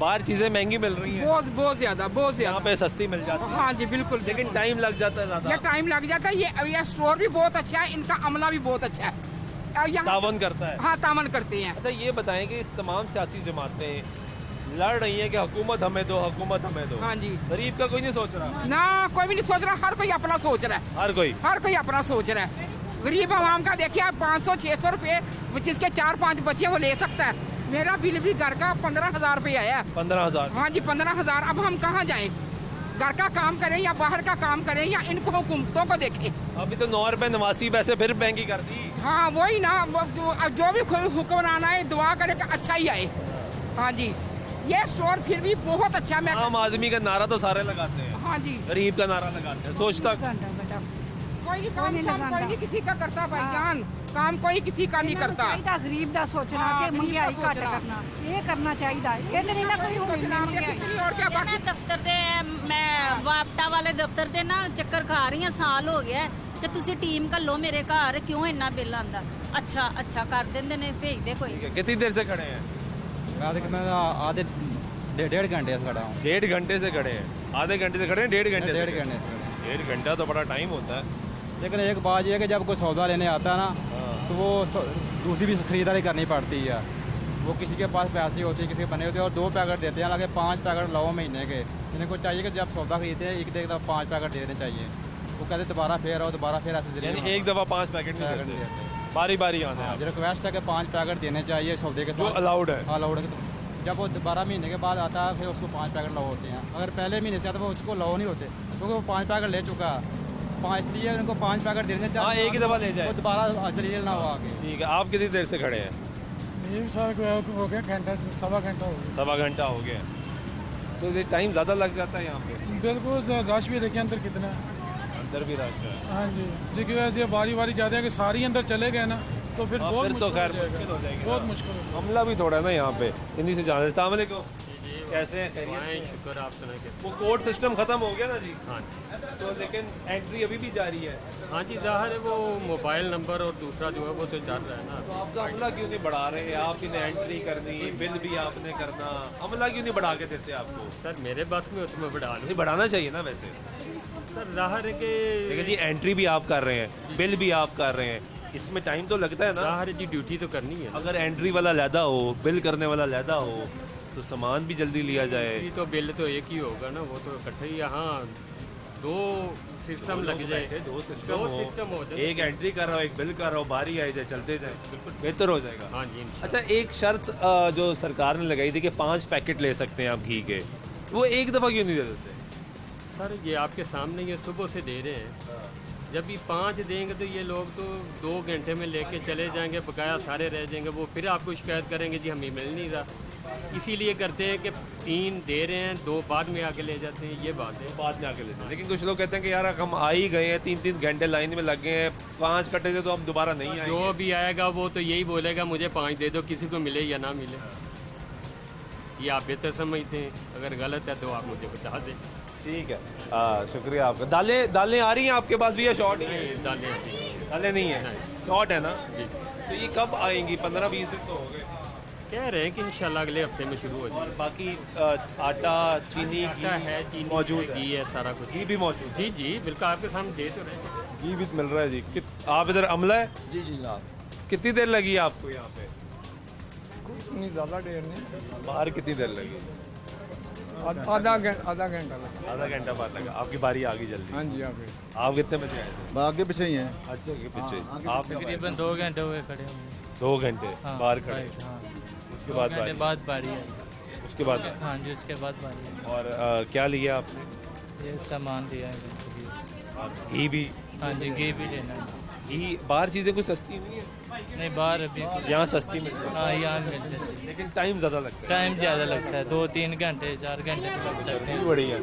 बाहर चीजें महंगी मिल रही हैं, बहुत ज्यादा, बहुत यहाँ पे सस्ती मिल जाती है। हाँ जी बिल्कुल। लेकिन टाइम लग जाता है ये ज्यादा। टाइम लग जाता है। ये स्टोर भी बहुत अच्छा है, इनका अमला भी बहुत अच्छा है। यहाँ तावन करता है। हाँ तामन करते हैं। अच्छा ये बताएं कि तमाम सियासी जमातें लड़ रही हैं कि हुकूमत हमें दो, हुकूमत हमें दो। हाँ जी। गरीब का कोई नहीं सोच रहा। ना कोई भी नहीं सोच रहा, हर कोई अपना सोच रहा है। हर कोई हर कोई अपना सोच रहा है। गरीब आवाम का देखिए आप 500-600 रुपये जिसके 4-5 बच्चे वो ले सकता है। मेरा बिल भी घर का 15,000 रुपये आया है। 15,000। हाँ जी 15,000। अब हम कहाँ जाएं? घर का काम करें या बाहर का काम करें या इनको हुकूमतों को देखें? अभी तो 9 रुपए 89 पैसे फिर महंगी कर दी। हाँ वही ना, जो भी हुक्मरान आए दुआ करे कि अच्छा ही आए। हाँ जी ये स्टोर फिर भी बहुत अच्छा। मैं आम आदमी का नारा तो सारे लगाते हैं, हाँ जी गरीब का नारा लगाते हैं। सोचता कोई काम कोई नहीं किसी का करता भाईजान, काम कोई किसी का नहीं करता। ਗਰੀਬ ਦਾ ਸੋਚਣਾ हाँ, ਕਿ ਮਹਿੰਗਾਈ गरीब का ਘੱਟ सोचना। ਕਰਨਾ, ਇਹ ਕਰਨਾ ਚਾਹੀਦਾ। ਇਹ ਤੇ ਨਹੀਂ ਨਾ ਕੋਈ ਹੋਣੀ ਨਾ ਮਹਿੰਗਾਈ। और क्या मैं दफ्तर दे मैं वापटा वाले दफ्तर दे ना चक्कर खा रही हूँ, साल हो गया ਤੇ ਤੁਸੀਂ ਟੀਮ ਘੱਲੋ ਮੇਰੇ ਘਰ। ਕਿਉਂ ਇੰਨਾ ਬਿੱਲ ਆਂਦਾ? अच्छा कर देंगे ने, भेज दे कोई। कितनी देर से खड़े हैं? मैं आधे 1.5 घंटे से खड़ा हूँ। 1.5 घंटे से खड़े हैं। आधे घंटे से खड़े हैं, 1.5 घंटे से 1.5 खड़े घंटे हैं। से 1.5 घंटा तो बड़ा टाइम होता है। लेकिन एक बात यह है कि जब कोई सौदा लेने आता है ना तो वो दूसरी भी खरीदारी करनी पड़ती है। वो किसी के पास पैसे होती है, किसी के बने होते हैं और 2 पैकेट देते हैं, हालांकि 5 पैकेट लाओ महीने के। इनको चाहिए कि जब सौदा खरीदते हैं एक दफा 5 पैकेट देने चाहिए। वो कहते दोबारा फिर आओ, दोबारा फिर ऐसे यानी एक दफा 5 पैकेट नहीं देते, बारी बारी आते हैं। रिक्वेस्ट है कि 5 पैकेट देने चाहिए सौदे के जो साथ। अलाउड है। अलाउड है। जब वो 12 महीने के बाद आता है फिर उसको 5 पैकेट लाओ होते हैं। अगर पहले महीने से आता है वो उसको लाओ नहीं होते क्योंकि वो 5 पैकेट ले चुका है। 5 इसलिए उनको 5 पैकेट देने चाहिए। हाँ, एक ही दफा ले जाए। वो दोबारा जलील ना हो आगे। ठीक है। आप कितनी देर से खड़े हैं? ये सर हो गया घंटा, 1.25 घंटा हो गया। 1.25 घंटा हो गया। तो ये टाइम ज़्यादा लग जाता है यहाँ पे। बिल्कुल रश भी देखिए अंदर कितना है। अंदर भी रश है। हाँ जी जिसकी वजह से बारी बारी जाते हैं कि सारी अंदर चले गए ना तो फिर हाँ, बहुत फिर तो मुश्किल खैर हो जाएगा। मुश्किल हो जाएगी। बहुत मुश्किल हो हमला भी थोड़ा है ना यहाँ पे, इन्हीं से जाने। अस्सलाम वालेकुम। कैसे हैं? खैरियत से? शुक्र आप सुनाइए। वो कोड सिस्टम खत्म हो गया ना जी? हाँ तो लेकिन एंट्री अभी भी जारी है। हाँ जी, जाहिर है वो मोबाइल नंबर और दूसरा जो है वो तो चल रहा है ना। तो आपका अमला क्यों नहीं बढ़ा रहे हैं? आप इन्हें एंट्री करनी, बिल भी आपने करना, अमला क्यों नहीं बढ़ा के देते आपको? सर मेरे बस में उसमें बढ़ा लूँ। नहीं बढ़ाना चाहिए ना वैसे। सर जाहिर है कि देखिए जी, एंट्री भी आप कर रहे हैं, बिल भी आप कर रहे हैं, इसमें टाइम तो लगता है ना। जाहिर है जी ड्यूटी तो करनी है। अगर एंट्री वाला लैदा हो, बिल करने वाला लैदा हो तो सामान भी जल्दी लिया जाए। ड्यूटी तो बिल तो एक ही होगा ना, वो तो इकट्ठे ही। यहाँ 2 सिस्टम लग जाए, 2 दो सिस्टम हो जाए। एक एंट्री कर रहा हो, एक बिल कर रहा हो, बारी आई जाए, चलते जाए, बिल्कुल बेहतर हो जाएगा। हाँ जी। अच्छा, एक शर्त जो सरकार ने लगाई थी कि 5 पैकेट ले सकते हैं आप घी के, वो एक दफ़ा क्यों नहीं दे देते? सर ये आपके सामने ये सुबह से दे रहे हैं जब भी 5 देंगे तो ये लोग तो 2 घंटे में लेके चले जाएंगे, बकाया सारे रह जाएंगे, वो फिर आपको शिकायत करेंगे जी हमें मिल नहीं रहा। इसीलिए करते हैं कि 3 दे रहे हैं, 2 बाद में आके ले जाते हैं, ये बात है। बाद में आके लेते हैं, लेकिन कुछ लोग कहते हैं कि यार हम आ ही गए हैं, 3-3 घंटे लाइन में लग गए हैं, 5 कटे थे तो हम दोबारा नहीं आएंगे। जो भी आएगा वो तो यही बोलेगा मुझे 5 दे दो, किसी को मिले या ना मिले। ये आप बेहतर समझते हैं, अगर गलत है तो आप मुझे बता दें। ठीक है, शुक्रिया आपका। दालें आ रही हैं आपके पास भी या शॉर्ट है? दालें नहीं है, शॉर्ट है ना? तो ये कब आएंगी? 15-20 दिन तो हो गए। कह रहे हैं कि इंशाल्लाह अगले हफ्ते में शुरू हो जाए। बाकी आटा, चीनी, आटा है, चीनी मौजूद है, घी है, सारा कुछ। घी भी मौजूद? जी जी बिल्कुल, आपके सामने दे तो रहे। घी भी मिल रहा है जी। आप इधर अमला है? जी जी जनाब। कितनी देर लगी आपको यहाँ पे? नहीं ज़्यादा देर नहीं। बाहर कितनी देर लगी? आधा घंटा लगा। आधा घंटा बाद लगा। आपकी बारी आ गई जल्दी? हाँ जी, आ गई। आप कितने बजे आए थे? आगे पीछे ही हैं। अच्छा, आगे पीछे। आप तकरीबन 2 घंटे हुए खड़े हुए। 2 घंटे बाहर खड़े? उसके बाद बारी है। उसके बाद? हाँ जी, उसके बाद बारी है। और क्या लिया आपने? ये सामान लिया है। घी भी? हाँ जी, घी भी लेना है। घी बाहर चीज़ें कुछ सस्ती नहीं है? नहीं, बाहर अभी यहाँ सस्ती मिलती है। हाँ, यहाँ मिलते हैं, लेकिन टाइम ज़्यादा लगता है। टाइम ज़्यादा लगता है, 2-3 घंटे 4 घंटे लग सकते हैं। बढ़िया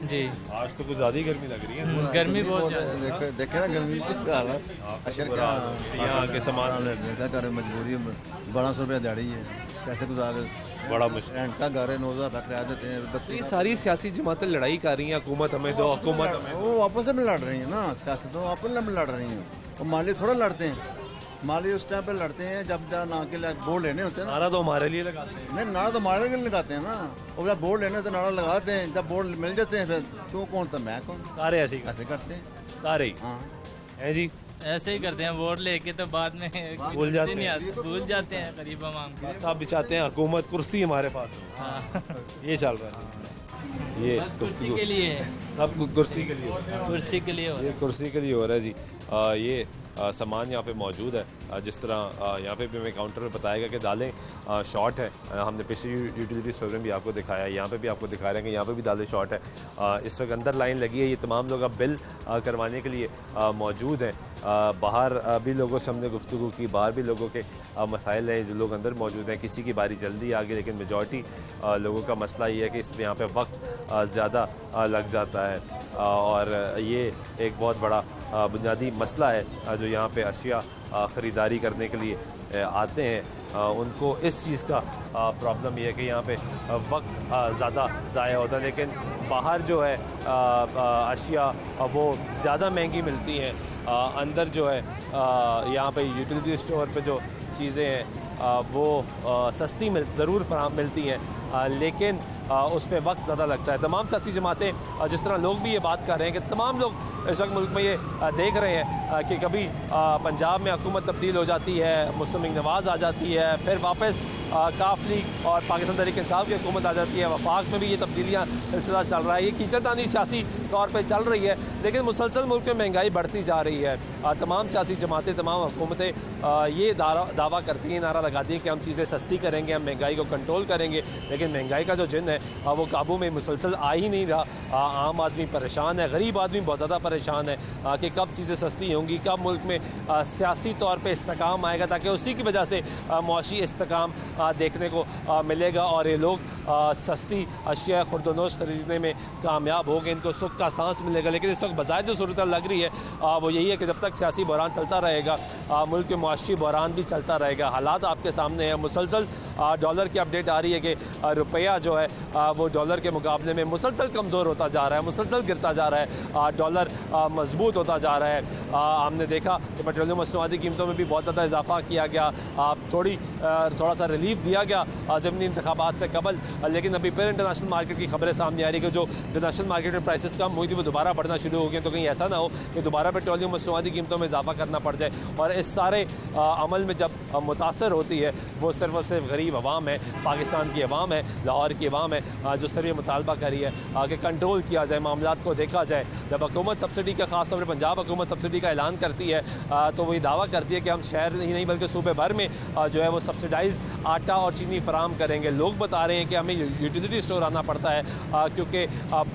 जी। आज तो कुछ ज़्यादा ही गर्मी लग रही है। गर्मी बहुत ज़्यादा। देखे ना गर्मी यहाँ के सामान घर मजबूरी 1200 रुपया दिहाड़ी है, कैसे गुजारे? बड़ा मुश्किल। रेंट का घर है, 9,000 रुपया किराया देते हैं। ये सारी सियासी जमातें लड़ाई कर रही हैं, हुकूमत हमें दो, हुकूमत हमें। वो आपस में लड़ रही है ना, सियासत तो आपस में लड़ रही है। और माली थोड़ा लड़ते हैं, माली उस टाइम पे लड़ते हैं जब ना के लिए बोर्ड लेने होते हैं ना। नारा तो हमारे लिए लगाते हैं। नहीं, नारा तो हमारे लिए लगाते हैं ना, और जब बोर्ड लेने होते नारा लगाते हैं, जब बोर्ड मिल जाते हैं फिर तू कौन तो मैं कौन। सारे ऐसे करते हैं, सारे ही। हाँ है जी, ऐसे ही करते हैं, वोट लेके तो बाद में भूल जाते हैं गरीब आवाम को। साहब भी चाहते हैं हुकूमत कुर्सी हमारे पास हो। ये चल रहा है, ये कुर्सी के लिए, सब कुर्सी के लिए, कुर्सी के लिए, ये कुर्सी के लिए हो रहा है जी। ये सामान यहाँ पे मौजूद है। जिस तरह यहाँ पे भी हमें काउंटर पे बताया गया कि दालें शॉर्ट है। हमने पिछली यूटिलिटी स्टोर में भी आपको दिखाया है, यहाँ पे भी आपको दिखा रहे हैं कि यहाँ पे भी दालें शॉर्ट है। इस वक्त अंदर लाइन लगी है, ये तमाम लोग अब बिल करवाने के लिए मौजूद हैं। बाहर भी लोगों से हमने गुफ्तगू की, बाहर भी लोगों के मसाइल हैं, जो लोग अंदर मौजूद हैं। किसी की बारी जल्दी आ गई, लेकिन मेजॉरिटी लोगों का मसला ये है कि इसमें यहाँ पे वक्त ज़्यादा लग जाता है, और ये एक बहुत बड़ा बुनियादी मसला है। जो यहाँ पे अशिया ख़रीदारी करने के लिए आते हैं उनको इस चीज़ का प्रॉब्लम ये है कि यहाँ पे वक्त ज़्यादा ज़ाया होता है, लेकिन बाहर जो है अशिया वो ज़्यादा महंगी मिलती हैं। अंदर जो है यहाँ पे यूटिलिटी स्टोर पे जो चीज़ें हैं वो सस्ती ज़रूर मिलती हैं, लेकिन उस पर वक्त ज़्यादा लगता है। तमाम सियासी जमातें, जिस तरह लोग भी ये बात कर रहे हैं कि तमाम लोग इस वक्त मुल्क में ये देख रहे हैं कि कभी पंजाब में हुकूमत तब्दील हो जाती है, मुस्लिम लीग नवाज़ आ जाती है, फिर वापस काफ लीग और पाकिस्तान तहरीक इंसाफ की हुकूमत आ जाती है। वफाक में भी ये तब्दीलियाँ सिलसिला चल रहा है। ये कीचड़दानी सियासी तौर पर चल रही है, लेकिन मुसलसल मुल्क में महंगाई बढ़ती जा रही है। तमाम सियासी जमातें, तमाम हुकूमतें ये दावा करती हैं, नारा लगाती हैं कि हम चीज़ें सस्ती करेंगे, हम महंगाई को कंट्रोल करेंगे, लेकिन महंगाई का जो जिन है वो काबू में मुसलसल आ ही नहीं रहा। आम आदमी परेशान है, गरीब आदमी बहुत ज़्यादा परेशान है कि कब चीज़ें सस्ती होंगी, कब मुल्क में सियासी तौर पर इस्तेकाम आएगा, ताकि उसी की वजह से मुआशी इस्तेकाम देखने को मिलेगा और ये लोग सस्ती अशिया खुर्दनोश खरीदने में कामयाब हो गए, इनको सुख का सांस मिलेगा। लेकिन इस वक्त बज़ाहिर जो सूरत लग रही है वो यही है कि जब तक सियासी बहरान चलता रहेगा, मुल्क के मुआशी बहरान भी चलता रहेगा। हालात आपके सामने है। मुसलसल डॉलर की अपडेट आ रही है कि रुपया जो है वो डॉलर के मुकाबले में मुसलसल कमज़ोर होता जा रहा है, मुसलसल गिरता जा रहा है, डॉलर मजबूत होता जा रहा है। हमने देखा कि पेट्रोलियम मसनूआती कीमतों में भी बहुत ज़्यादा इजाफा किया गया, थोड़ा सा रिलीफ दिया गया ज़मीनी इंतखाबात से कबल, लेकिन अभी फिर इंटरनेशनल मार्केट की खबरें सामने आ रही है कि जो इंटरनेशनल मार्केट में प्राइसेस कम हुई थी वो दोबारा बढ़ना शुरू हो गए। तो कहीं ऐसा ना हो कि दोबारा पेट्रोलियम मसनूआती कीमतों में इजाफा करना पड़ जाए। और इस सारे अमल में जब मुतासर होती है वो सिर्फ और सिर्फ गरीब अवाम है, पाकिस्तान की अवाम है, लाहौर की अवाम है, जो सिर्फ ये मुतालबा करी है कि कंट्रोल किया जाए, मामलात को देखा जाए। जब हुकूमत सब्सिडी का, खासतौर पर पंजाब हुकूमत सब्सिडी का ऐलान करती है तो वही दावा करती है कि हम शहर ही नहीं बल्कि सूबे भर में जो है वो सब्सिडाइज आटा और चीनी फराम करेंगे। लोग बता रहे हैं कि हमें हमें यूटिलिटी स्टोर आना पड़ता है, क्योंकि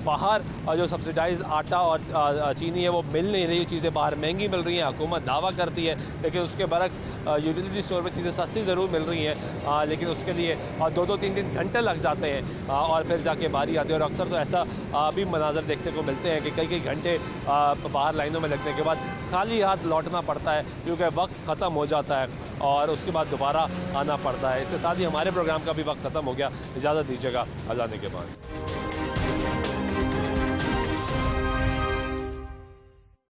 बाहर जो सब्सिडाइज आटा और चीनी है वो मिल नहीं रही, चीज़ें बाहर महंगी मिल रही हैं, हुकूमत दावा करती है, लेकिन उसके बरक्स यूटिलिटी स्टोर में चीज़ें सस्ती ज़रूर मिल रही हैं, लेकिन उसके लिए 2-3 घंटे लग जाते हैं और फिर जाके बारी आती है। और अक्सर तो ऐसा भी मनाजर देखने को मिलते हैं कि कई घंटे बाहर लाइनों में लगने के बाद खाली हाथ लौटना पड़ता है, क्योंकि वक्त ख़त्म हो जाता है और उसके बाद दोबारा आना पड़ता है। इसके साथ ही हमारे प्रोग्राम का भी वक्त ख़त्म हो गया। इजाज़त दीजिएगा, अल्लाह ने के बाद।